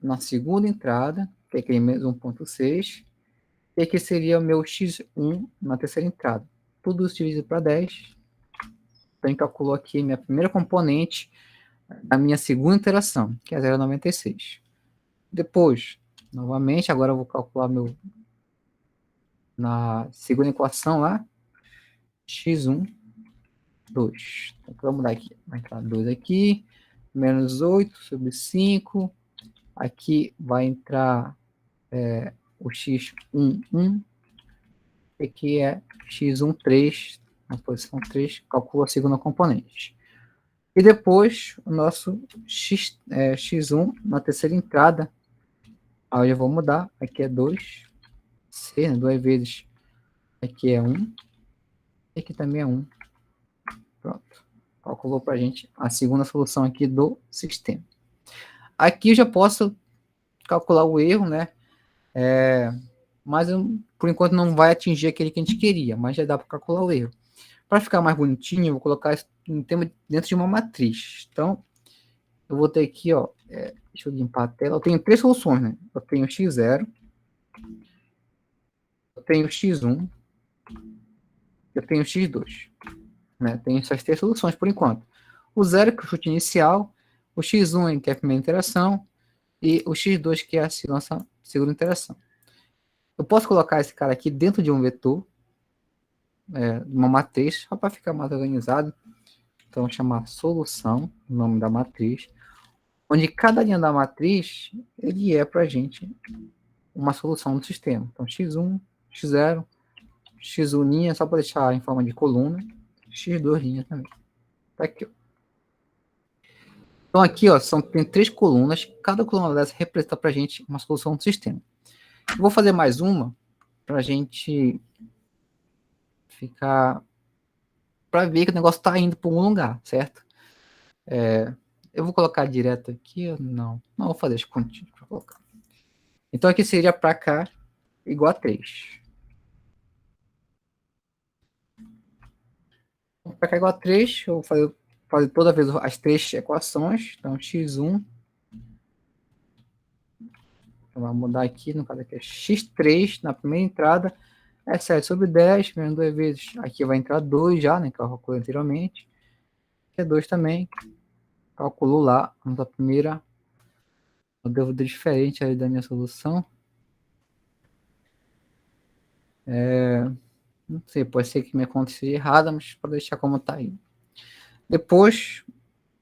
na segunda entrada, que é aquele menos 1,6. E aqui seria o meu x1 na terceira entrada. Tudo isso dividido para 10. Então, a gente calculou aqui minha primeira componente da minha segunda interação, que é 0,96. Depois, novamente, agora eu vou calcular na segunda equação lá, x1, 2. Então, vamos mudar aqui. Vai entrar 2 aqui, menos 8 sobre 5. Aqui vai entrar o x1, 1. Aqui é x1, 3, na posição 3, calcula a segunda componente. E depois, o nosso x1 na terceira entrada, aí eu vou mudar, aqui é 2, c, né, 2 vezes, aqui é 1, e aqui também é 1. Pronto, calculou para a gente a segunda solução aqui do sistema. Aqui eu já posso calcular o erro, né? Mas por enquanto não vai atingir aquele que a gente queria, mas já dá para calcular o erro. Para ficar mais bonitinho, eu vou colocar isso dentro de uma matriz. Então, eu vou ter aqui, ó, deixa eu limpar a tela. Eu tenho 3 soluções, né? Eu tenho x0, eu tenho x1, eu tenho x2. Né? Tem essas 3 soluções por enquanto. O 0, que é o chute inicial, o x1, que é a primeira interação, e o x2, que é a nossa segunda interação. Eu posso colocar esse cara aqui dentro de um vetor, uma matriz, só para ficar mais organizado. Então, vou chamar solução, o nome da matriz, onde cada linha da matriz, ele é para a gente uma solução do sistema. Então, x1, x0, x1 linha, só para deixar em forma de coluna, x2 linha também. Tá aqui, ó. Então, aqui, ó, tem 3 colunas, cada coluna dessa representa para a gente uma solução do sistema. Eu vou fazer mais uma, para a gente ficar... para ver que o negócio está indo para algum lugar, certo? Eu vou colocar direto aqui, não vou fazer as continhas para colocar. Então, aqui seria para cá, igual a 3. Para cá igual a 3, eu vou fazer toda vez as 3 equações. Então, x1, vamos mudar aqui, no caso aqui é x3, na primeira entrada, é 7 sobre 10, menos 2 vezes, aqui vai entrar 2 já, né, que eu calculei anteriormente, que é 2 também, calculo lá, vamos a primeira, eu devo ter diferente aí da minha solução, não sei, pode ser que minha conta esteja errada, mas para deixar como está aí. Depois,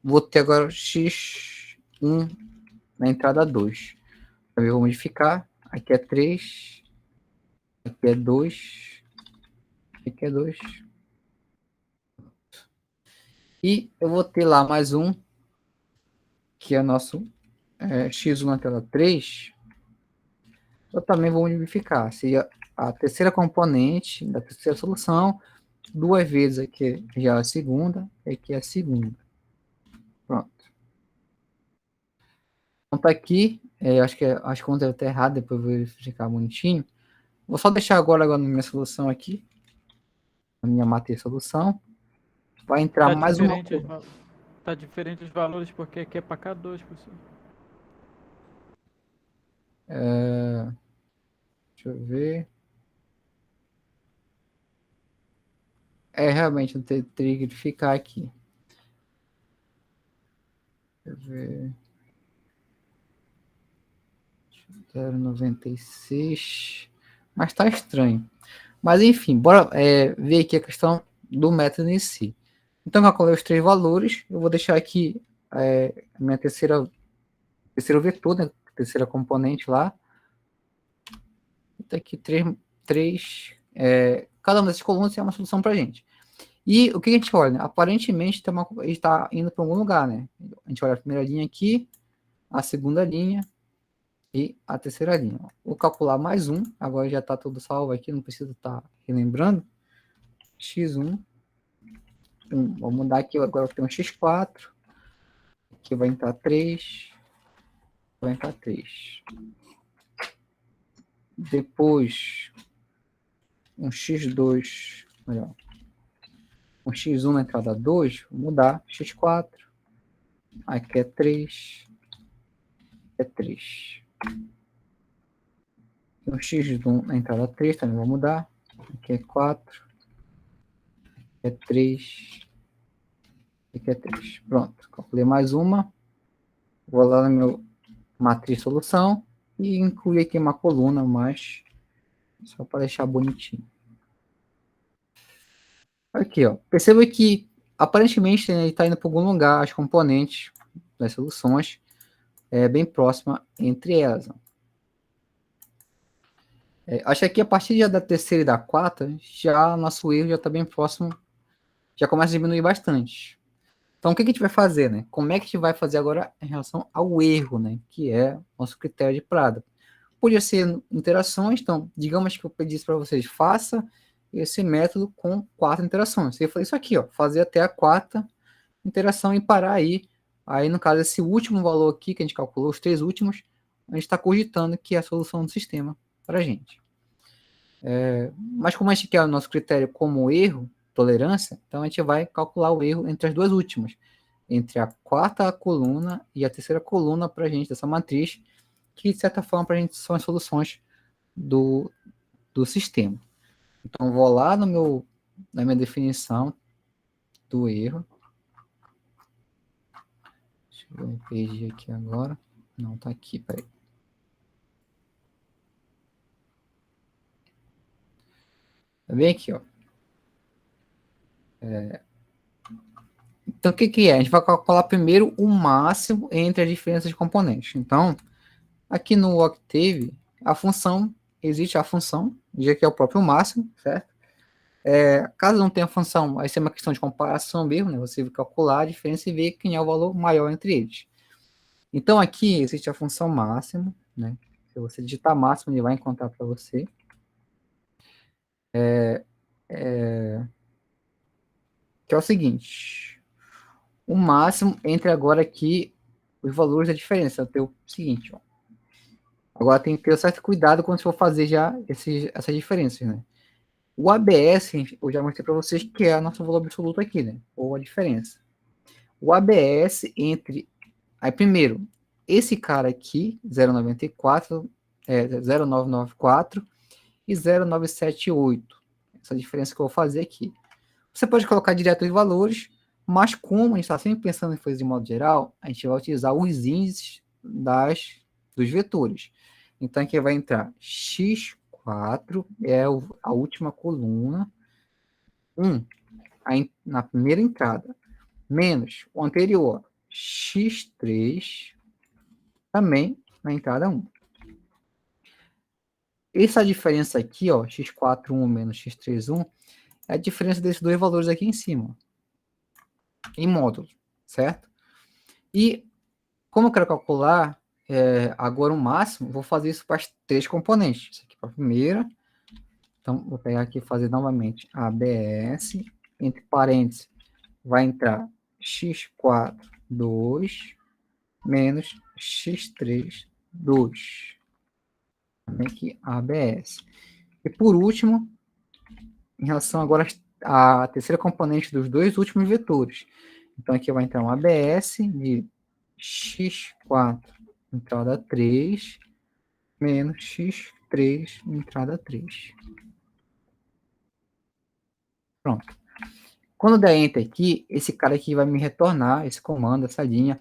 vou ter agora x1 na entrada 2, eu vou modificar, aqui é 3, aqui é 2, aqui é 2. E eu vou ter lá mais um, que é nosso x1 na tela 3. Eu também vou modificar. Seria a terceira componente da terceira solução, 2 vezes aqui já a segunda, e aqui a segunda. Pronto. Então tá aqui, acho que a conta deve estar errada, depois eu vou verificar bonitinho. Vou só deixar agora na minha solução aqui, na minha matriz solução. Vai entrar mais uma. Tá diferente os valores, porque aqui é para K2, professor. Deixa eu ver. Realmente, eu teria que verificar aqui. Deixa eu ver. 0,96. Mas tá estranho. Mas enfim, bora ver aqui a questão do método em si. Então, calculei os 3 valores. Eu vou deixar aqui a minha terceiro vetor, né? Terceira componente lá. Tá aqui 3 cada uma dessas colunas é uma solução para a gente. E o que a gente olha? Né? Aparentemente, está indo para algum lugar, né? A gente olha a primeira linha aqui, a segunda linha e a terceira linha. Vou calcular mais um, agora já está tudo salvo aqui, não precisa estar relembrando. x1, vou mudar aqui, agora eu tenho x4, aqui vai entrar 3, vai entrar 3. Depois, um x2, melhor, um x1 na entrada 2, vou mudar, x4, aqui é 3, é 3. Um x1 na entrada 3, também vou mudar, aqui é 4, é 3, aqui é 3. Pronto, calculei mais uma, vou lá no meu matriz solução e incluir aqui uma coluna mais, só para deixar bonitinho. Aqui, ó. Perceba que aparentemente ele está indo para algum lugar, as componentes das soluções bem próxima entre elas. Acho que aqui a partir já da terceira e da quarta, já nosso erro já está bem próximo, já começa a diminuir bastante. Então, o que a gente vai fazer, né? Como é que a gente vai fazer agora em relação ao erro, né? Que é nosso critério de Prada. Podia ser interações, então, digamos que eu pedisse para vocês, faça esse método com 4 interações. Você fazer isso aqui, ó, fazer até a quarta interação e parar aí. Aí, no caso, esse último valor aqui, que a gente calculou, os 3 últimos, a gente está cogitando que é a solução do sistema para a gente. Mas como a gente quer o nosso critério como erro, tolerância, então a gente vai calcular o erro entre as duas últimas, entre a quarta coluna e a terceira coluna para a gente dessa matriz, que de certa forma para a gente são as soluções do sistema. Então vou lá na minha definição do erro. Deixa eu me perdi aqui agora. Não, tá aqui, peraí. Tá bem aqui, ó. Então, o que é? A gente vai calcular primeiro o máximo entre as diferenças de componentes. Então, aqui no Octave, existe a função, já que é o próprio máximo, certo? Caso não tenha função, aí é uma questão de comparação mesmo, né? Você vai calcular a diferença e ver quem é o valor maior entre eles. Então, aqui existe a função máximo, né? Se você digitar máximo, ele vai encontrar para você. Que é o seguinte, o máximo entre agora aqui os valores da diferença. Tem o seguinte, ó. Agora tem que ter um certo cuidado quando você for fazer já essas diferenças, né? O ABS, eu já mostrei para vocês que é o nosso valor absoluto aqui, né? Ou a diferença. O ABS entre... Aí, primeiro, esse cara aqui, 0,94, 0,994 e 0,978. Essa diferença que eu vou fazer aqui. Você pode colocar direto os valores, mas como a gente está sempre pensando em coisas de modo geral, a gente vai utilizar os índices dos vetores. Então, aqui vai entrar x4, a última coluna, 1 na primeira entrada, menos o anterior, x3, também na entrada 1. Essa diferença aqui, ó, x4,1 menos x3,1, é a diferença desses dois valores aqui em cima, em módulo, certo? E como eu quero calcular agora o máximo, vou fazer isso para as 3 componentes. Isso aqui para a primeira. Então, vou pegar aqui e fazer novamente ABS, entre parênteses, vai entrar x4, 2, menos x3, 2. Também aqui ABS. E por último, em relação agora à terceira componente dos dois últimos vetores. Então, aqui vai entrar um ABS de x4, entrada 3, menos x3, entrada 3. Pronto. Quando der Enter aqui, esse cara aqui vai me retornar, esse comando, essa linha,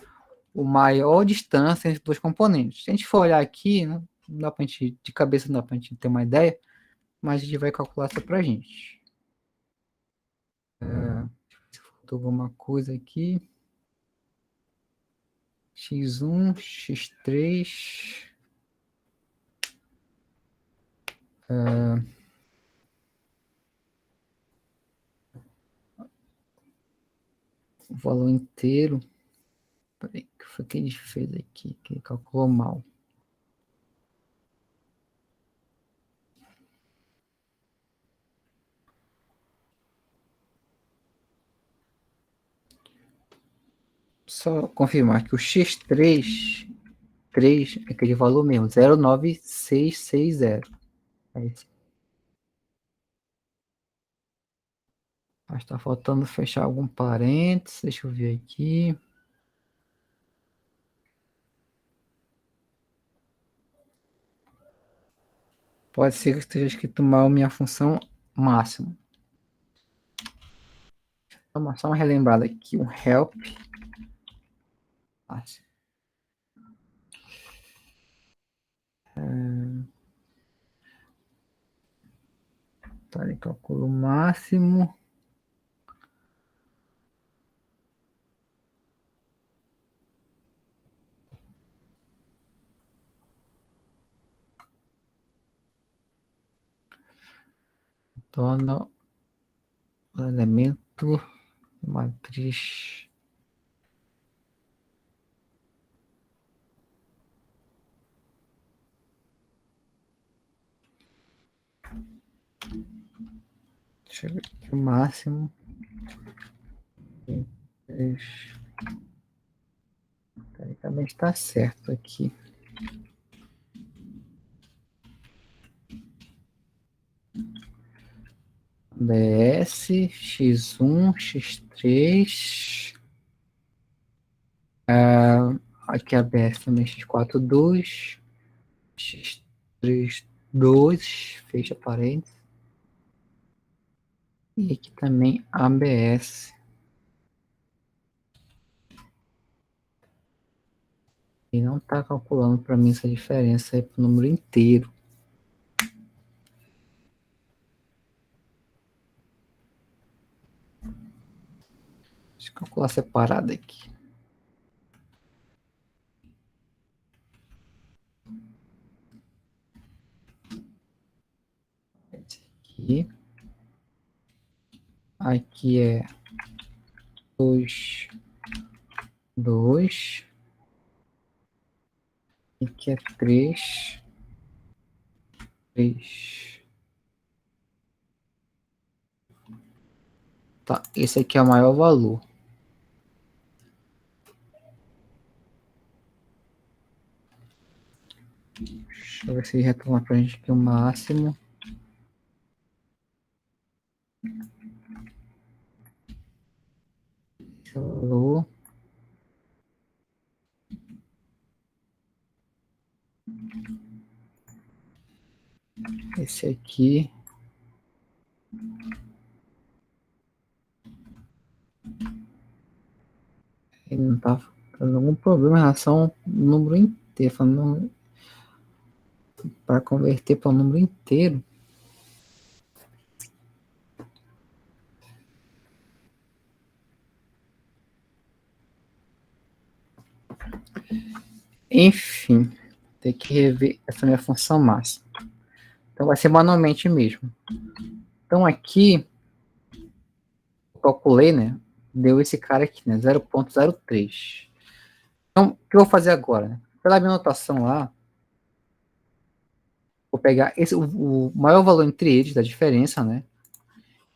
o maior distância entre os dois componentes. Se a gente for olhar aqui, né, não dá pra gente, de cabeça não dá pra gente ter uma ideia, mas a gente vai calcular isso pra gente. Se faltou alguma coisa aqui. x1, x3... o valor inteiro. Peraí, o que foi que ele fez aqui? Que ele calculou mal. Só confirmar que o x3 é aquele valor mesmo, 09660. É isso. Mas tá faltando fechar algum parênteses, deixa eu ver aqui. Pode ser que esteja escrito mal minha função máxima. Só uma relembrada aqui, um help. Tá, ele calcula o máximo. torna o elemento matriz. Deixa eu ver aqui o máximo. Teoricamente está certo aqui. BS, X1, X3. Aqui a BS também X4, 2. X3, 2. Fecha parênteses. E aqui também ABS. E não está calculando para mim essa diferença aí para o número inteiro. Deixa eu calcular separado aqui. Esse aqui. Aqui é 2, 2. Aqui é 3, 3. Tá, esse aqui é o maior valor. Deixa eu ver se retorna pra gente aqui o máximo. Esse é o valor. Esse aqui. Ele não tá dando algum problema em relação ao número inteiro. Falando para converter para o número inteiro. Enfim, tem que rever essa minha função máxima. Então vai ser manualmente mesmo. Então aqui, eu calculei, né? Deu esse cara aqui, né? 0,03. Então, o que eu vou fazer agora? Né? Pela minha notação lá, vou pegar o maior valor entre eles, da diferença, né?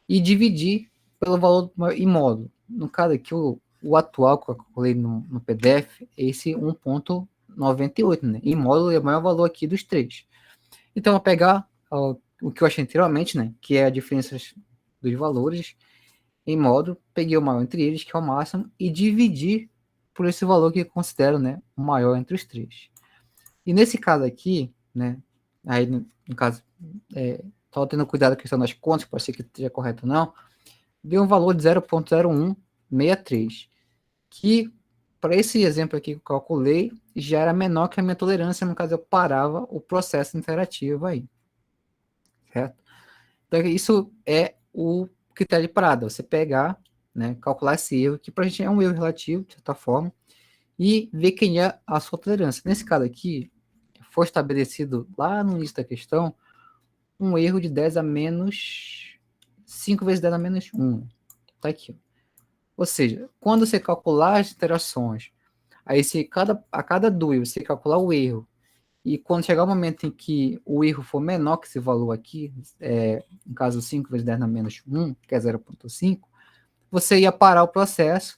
E dividir pelo valor em módulo. No caso aqui, o atual que eu calculei no PDF é esse 1,98, né? Em módulo é o maior valor aqui dos três. Então, eu vou pegar o que eu achei anteriormente, né? Que é a diferença dos valores em módulo. Peguei o maior entre eles, que é o máximo, e dividi por esse valor que eu considero, né? O maior entre os três. E nesse caso aqui, né? Aí, no caso, estava tendo cuidado com a questão das contas, pode ser que esteja correto ou não, deu um valor de 0,0163, que para esse exemplo aqui que eu calculei, já era menor que a minha tolerância, no caso eu parava o processo interativo aí, certo? Então isso é o critério de parada, você pegar, né, calcular esse erro, que para a gente é um erro relativo, de certa forma, e ver quem é a sua tolerância. Nesse caso aqui, foi estabelecido lá no início da questão, um erro de 10 a menos 5 vezes 10 a menos 1. Tá aqui. Ou seja, quando você calcular as interações, aí se a cada duas você calcular o erro, e quando chegar o momento em que o erro for menor que esse valor aqui, no caso 5 vezes 10 a menos 1, que é 0,5, você ia parar o processo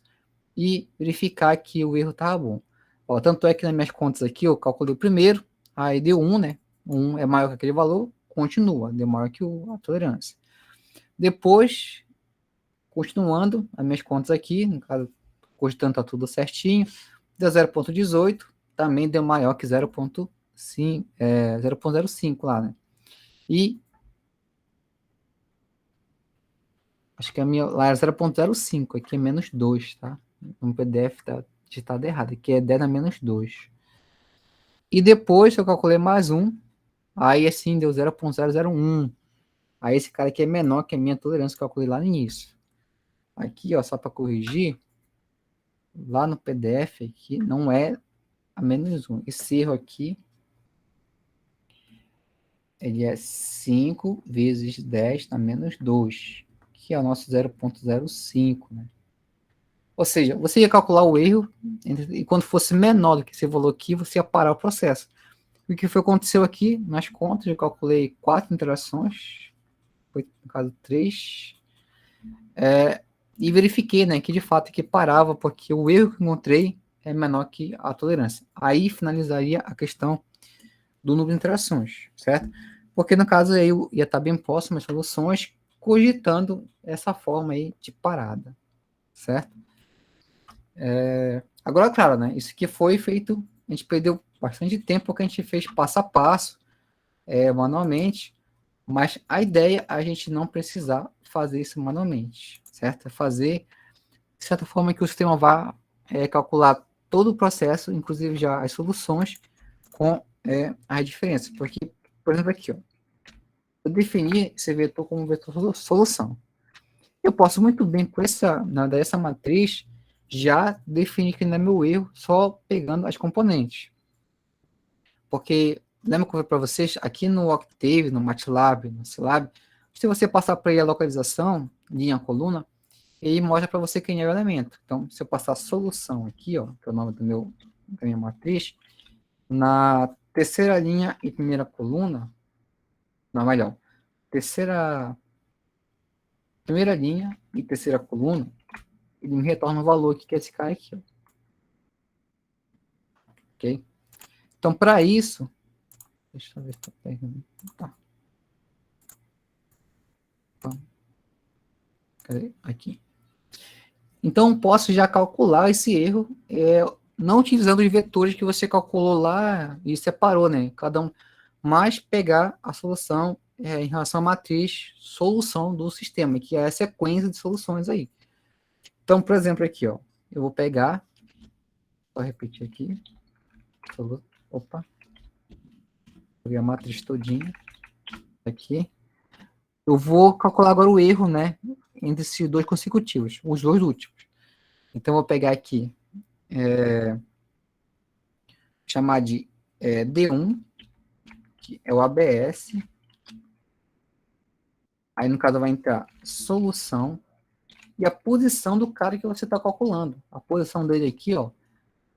e verificar que o erro estava bom. Ó, tanto é que nas minhas contas aqui, eu calculei o primeiro, aí deu 1, né? 1 é maior que aquele valor, continua, deu maior que a tolerância. Depois, continuando as minhas contas aqui, no caso, custando tá tudo certinho, deu 0,18, também deu maior que 0,05 lá, né? E acho que a minha lá era 0,05, aqui é menos 2, tá? No PDF tá digitado errado, aqui é 10 a menos 2. E depois eu calculei mais um, aí assim deu 0,001. Aí esse cara aqui é menor que a minha tolerância que eu calculei lá no início. Aqui, ó, só para corrigir, lá no PDF aqui não é a menos 1. Esse erro aqui ele é 5 vezes 10 na menos 2, que é o nosso 0,05, né? Ou seja, você ia calcular o erro, e quando fosse menor do que esse valor aqui, você ia parar o processo. O que foi aconteceu aqui, nas contas, eu calculei 4 interações, foi, no caso, 3, e verifiquei, né, que de fato aqui parava, porque o erro que encontrei é menor que a tolerância. Aí finalizaria a questão do número de interações, certo? Porque no caso aí eu ia estar bem próximo às soluções, cogitando essa forma aí de parada, certo? Agora, claro, né? Isso aqui foi feito, a gente perdeu bastante tempo porque a gente fez passo a passo, manualmente, mas a ideia é a gente não precisar fazer isso manualmente, certo? É fazer de certa forma que o sistema vá calcular todo o processo, inclusive já as soluções, com as diferenças. Porque, por exemplo, aqui, ó, eu defini esse vetor como vetor solução. Eu posso muito bem, com essa matriz, já definir que não é meu erro, só pegando as componentes. Porque, lembra que eu falei para vocês, aqui no Octave, no MATLAB, no Scilab, se você passar para aí a localização, linha, coluna, ele mostra para você quem é o elemento. Então, se eu passar a solução aqui, ó, que é o nome da minha matriz, na terceira linha e primeira coluna, não, melhor, primeira linha e terceira coluna, ele me retorna o valor que é esse cara aqui, ó. Ok? Então, para isso, deixa eu ver se eu pego. Tá. Cadê? Aqui. Então, posso já calcular esse erro, não utilizando os vetores que você calculou lá e separou, né? Cada um, mas pegar a solução em relação à matriz solução do sistema, que é a sequência de soluções aí. Então, por exemplo, aqui, ó, eu vou pegar, vou repetir aqui, opa, peguei a matriz todinha, aqui. Eu vou calcular agora o erro, né, entre esses dois consecutivos, os dois últimos. Então, eu vou pegar aqui, chamar de D1, que é o ABS. Aí, no caso, vai entrar solução e a posição do cara que você está calculando. A posição dele aqui, ó,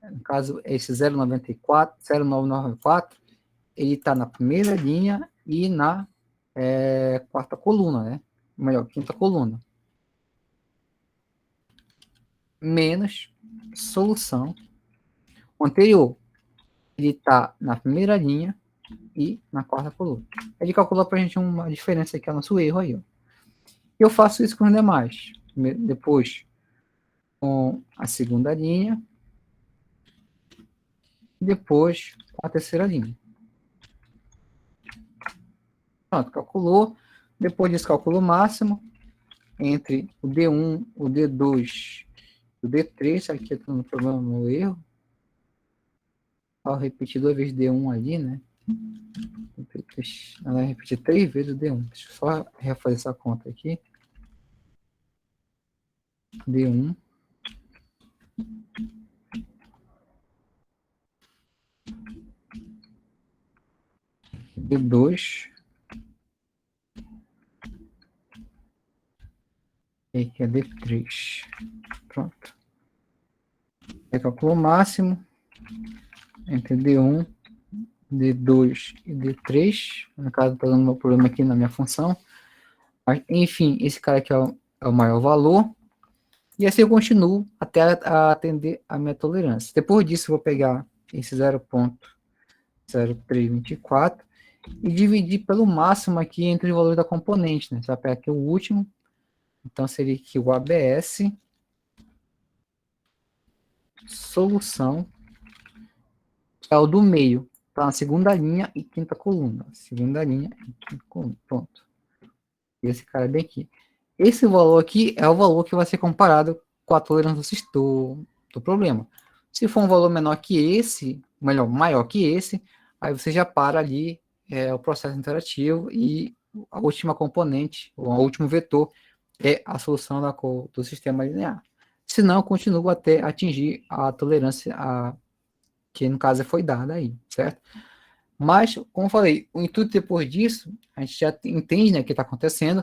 no caso, é esse 0994, ele está na primeira linha e na quarta coluna, né? Melhor, quinta coluna. Menos solução. O anterior, ele está na primeira linha e na quarta coluna. Ele calcula para a gente uma diferença que é o nosso erro aí, ó. Eu faço isso com os demais. Depois, com a segunda linha. Depois, com a terceira linha. Pronto, calculou. Depois disso, calculo o máximo entre o D1, o D2 e o D3. Aqui eu estou no problema, no erro. Ao repetir 2 vezes D1 ali, né? Ela vai repetir 3 vezes o D1. Deixa eu só refazer essa conta aqui. D1. D2. E aqui é D3. Pronto. Recalculo o máximo entre D1, D2 e D3. No caso, está dando um problema aqui na minha função. Mas, enfim, esse cara aqui é o maior valor. E assim eu continuo até atender a minha tolerância. Depois disso, eu vou pegar esse 0,0324 e dividir pelo máximo aqui entre os valores da componente, né? Você vai pegar aqui o último. Então, seria aqui o ABS, solução, que é o do meio, tá na segunda linha e quinta coluna. Segunda linha e quinta coluna, pronto. Esse cara bem aqui. Esse valor aqui é o valor que vai ser comparado com a tolerância do problema. Se for um valor menor que esse, maior que esse, aí você já para ali o processo interativo e a última componente, ou o último vetor, é a solução do sistema linear. Se não, eu continuo até atingir a tolerância que no caso foi dada aí, certo? Mas, como eu falei, o intuito depois disso, a gente já entende, né, o que está acontecendo,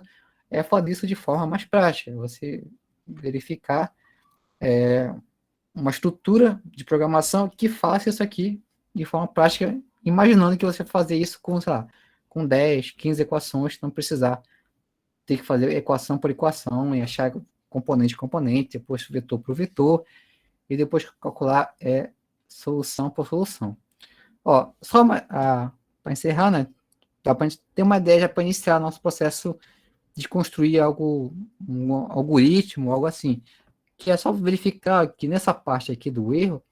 é fazer isso de forma mais prática. Você verificar uma estrutura de programação que faça isso aqui de forma prática, imaginando que você vai fazer isso com, sei lá, com 10, 15 equações, não precisar ter que fazer equação por equação e achar componente por componente, depois vetor por vetor, e depois calcular solução por solução. Ó, só para encerrar, né? Dá para a gente ter uma ideia já para iniciar nosso processo de construir algo, um algoritmo, algo assim. Que é só verificar que nessa parte aqui do erro,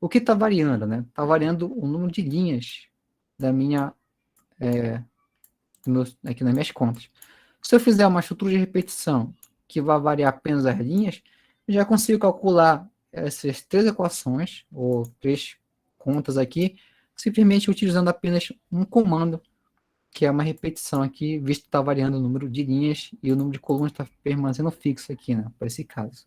o que está variando, né? Está variando o número de linhas da minha, aqui nas minhas contas. Se eu fizer uma estrutura de repetição que vai variar apenas as linhas, eu já consigo calcular essas 3 equações, ou 3 contas aqui, simplesmente utilizando apenas um comando, que é uma repetição aqui, visto que está variando o número de linhas e o número de colunas está permanecendo fixo aqui, né, para esse caso.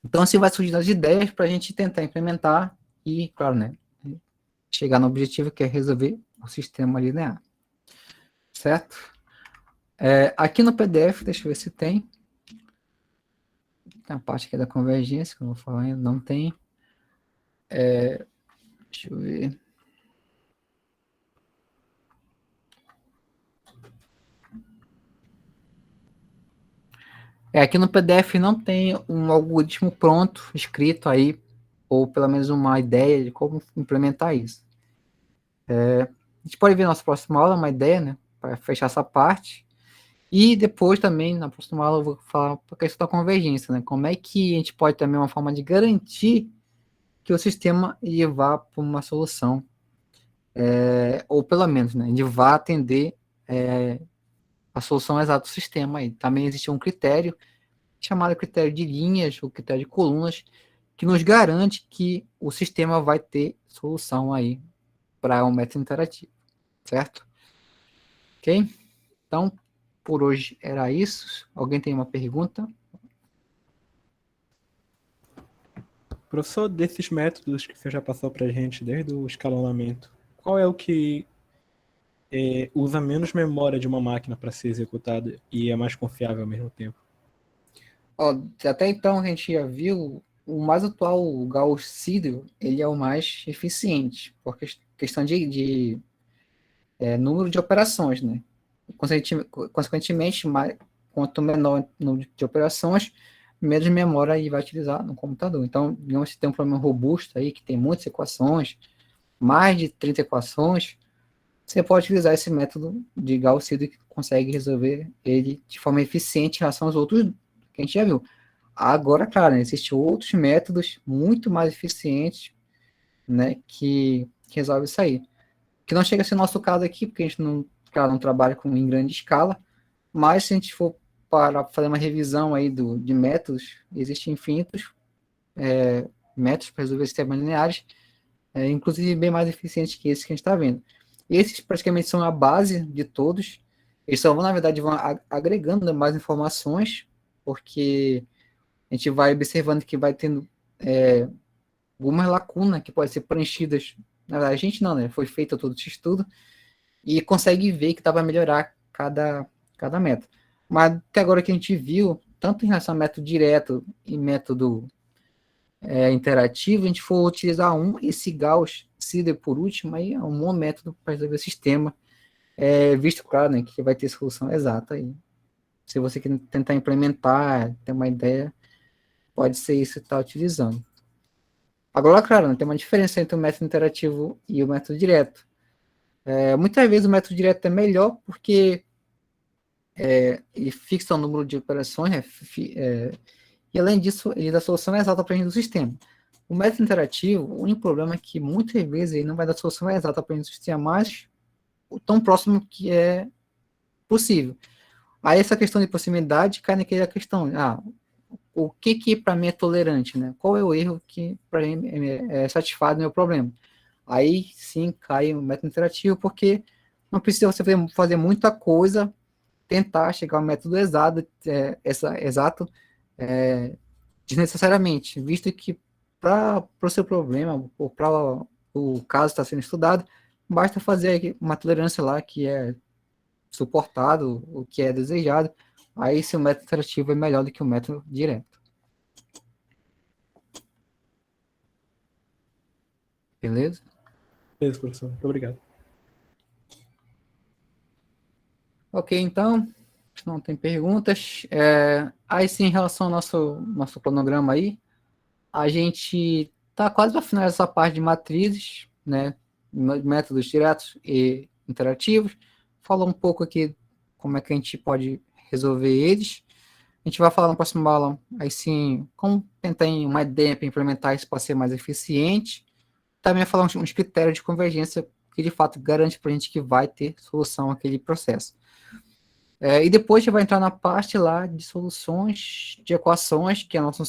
Então, assim vai surgir as ideias para a gente tentar implementar e, claro, né, chegar no objetivo que é resolver o sistema linear. Certo? Aqui no PDF, deixa eu ver se tem. Tem a parte aqui da convergência, que eu vou falar ainda, não tem. Deixa eu ver. Aqui no PDF não tem um algoritmo pronto, escrito aí, ou pelo menos uma ideia de como implementar isso. A gente pode ver na nossa próxima aula uma ideia, né, para fechar essa parte. E depois também, na próxima aula, eu vou falar a questão da convergência, né? Como é que a gente pode também uma forma de garantir que o sistema ele vá para uma solução, ou pelo menos, né, ele vá atender a solução exata do sistema. E também existe um critério chamado critério de linhas ou critério de colunas que nos garante que o sistema vai ter solução aí para um método interativo, certo? Ok? Então, por hoje era isso. Alguém tem uma pergunta? Professor, desses métodos que você já passou para a gente desde o escalonamento, qual é o que usa menos memória de uma máquina para ser executada e é mais confiável ao mesmo tempo? Ó, até então a gente já viu o mais atual, o Gauss-Seidel, ele é o mais eficiente, por questão de número de operações, né? Consequentemente, quanto menor o número de operações, menos memória ele vai utilizar no computador. Então, digamos que tem um problema robusto aí, que tem muitas equações, mais de 30 equações, você pode utilizar esse método de Gauss-Seidel que consegue resolver ele de forma eficiente em relação aos outros que a gente já viu. Agora, claro, né, existem outros métodos muito mais eficientes, né, que resolvem isso aí. Que não chega a ser o nosso caso aqui, porque a gente não, claro, não trabalha em grande escala, mas se a gente for para fazer uma revisão aí de métodos, existem infinitos métodos para resolver sistemas lineares, inclusive bem mais eficientes que esses que a gente está vendo. Esses praticamente são a base de todos. Eles só vão, na verdade, vão agregando mais informações, porque a gente vai observando que vai tendo algumas lacunas que podem ser preenchidas. Na verdade, a gente não, né? Foi feito todo esse estudo e consegue ver que dá para melhorar cada método. Mas até agora que a gente viu, tanto em relação a método direto e método interativo, a gente for utilizar esse Gauss-Seidel por último, aí é um bom método para resolver o sistema, visto, claro, né, que vai ter solução exata aí. Se você quer tentar implementar, ter uma ideia, pode ser isso que está utilizando. Agora, claro, né, tem uma diferença entre o método interativo e o método direto. Muitas vezes o método direto é melhor porque ele fixa o número de operações, e além disso, ele dá a solução exata para a gente do sistema. O método interativo, o único problema é que muitas vezes ele não vai dar a solução exata para a gente do sistema, mas o tão próximo que é possível. Aí essa questão de proximidade cai naquela questão, o que para mim é tolerante, né? Qual é o erro que para mim satisfaz o meu problema? Aí sim cai o método interativo, porque não precisa você fazer muita coisa, tentar chegar ao método exato, desnecessariamente, visto que para o seu problema, ou para o caso está sendo estudado, basta fazer uma tolerância lá que é suportado, o que é desejado, aí seu método interativo é melhor do que o método direto. Beleza? Beleza, professor. Muito obrigado. Ok, então, se não tem perguntas, aí sim, em relação ao nosso cronograma aí, a gente está quase para finalizar essa parte de matrizes, né, métodos diretos e interativos, falou um pouco aqui como é que a gente pode resolver eles. A gente vai falar na próxima aula, aí sim, como tentar uma ideia para implementar isso para ser mais eficiente. Também falar uns critérios de convergência que de fato garante para a gente que vai ter solução àquele processo. E depois a gente vai entrar na parte lá de soluções de equações, que é nosso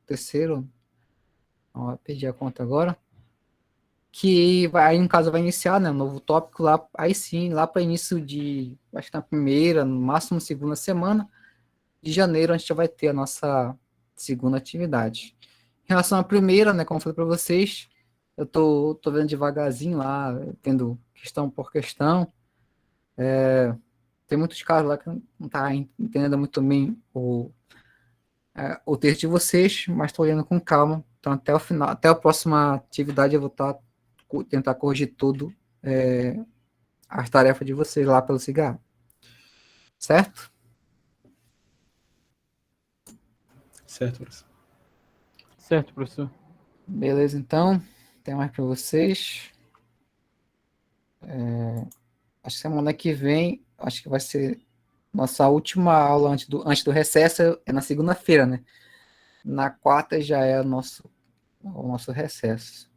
terceiro, perdi a conta agora, que aí no caso vai iniciar, né, um novo tópico lá, aí sim, lá para início de, acho que na primeira, no máximo segunda semana de janeiro, a gente já vai ter a nossa segunda atividade. Em relação à primeira, né, como eu falei para vocês, eu tô vendo devagarzinho lá, tendo questão por questão, tem muitos casos lá que não tá entendendo muito bem o texto de vocês, mas estou olhando com calma. Então, até o final, até a próxima atividade, eu vou tentar corrigir tudo, as tarefas de vocês lá pelo cigarro. Certo? Certo, professor. Certo, professor. Beleza, então. Tem mais para vocês. Acho que semana que vem, acho que vai ser nossa última aula antes do recesso, é na segunda-feira, né? Na quarta já é o nosso recesso.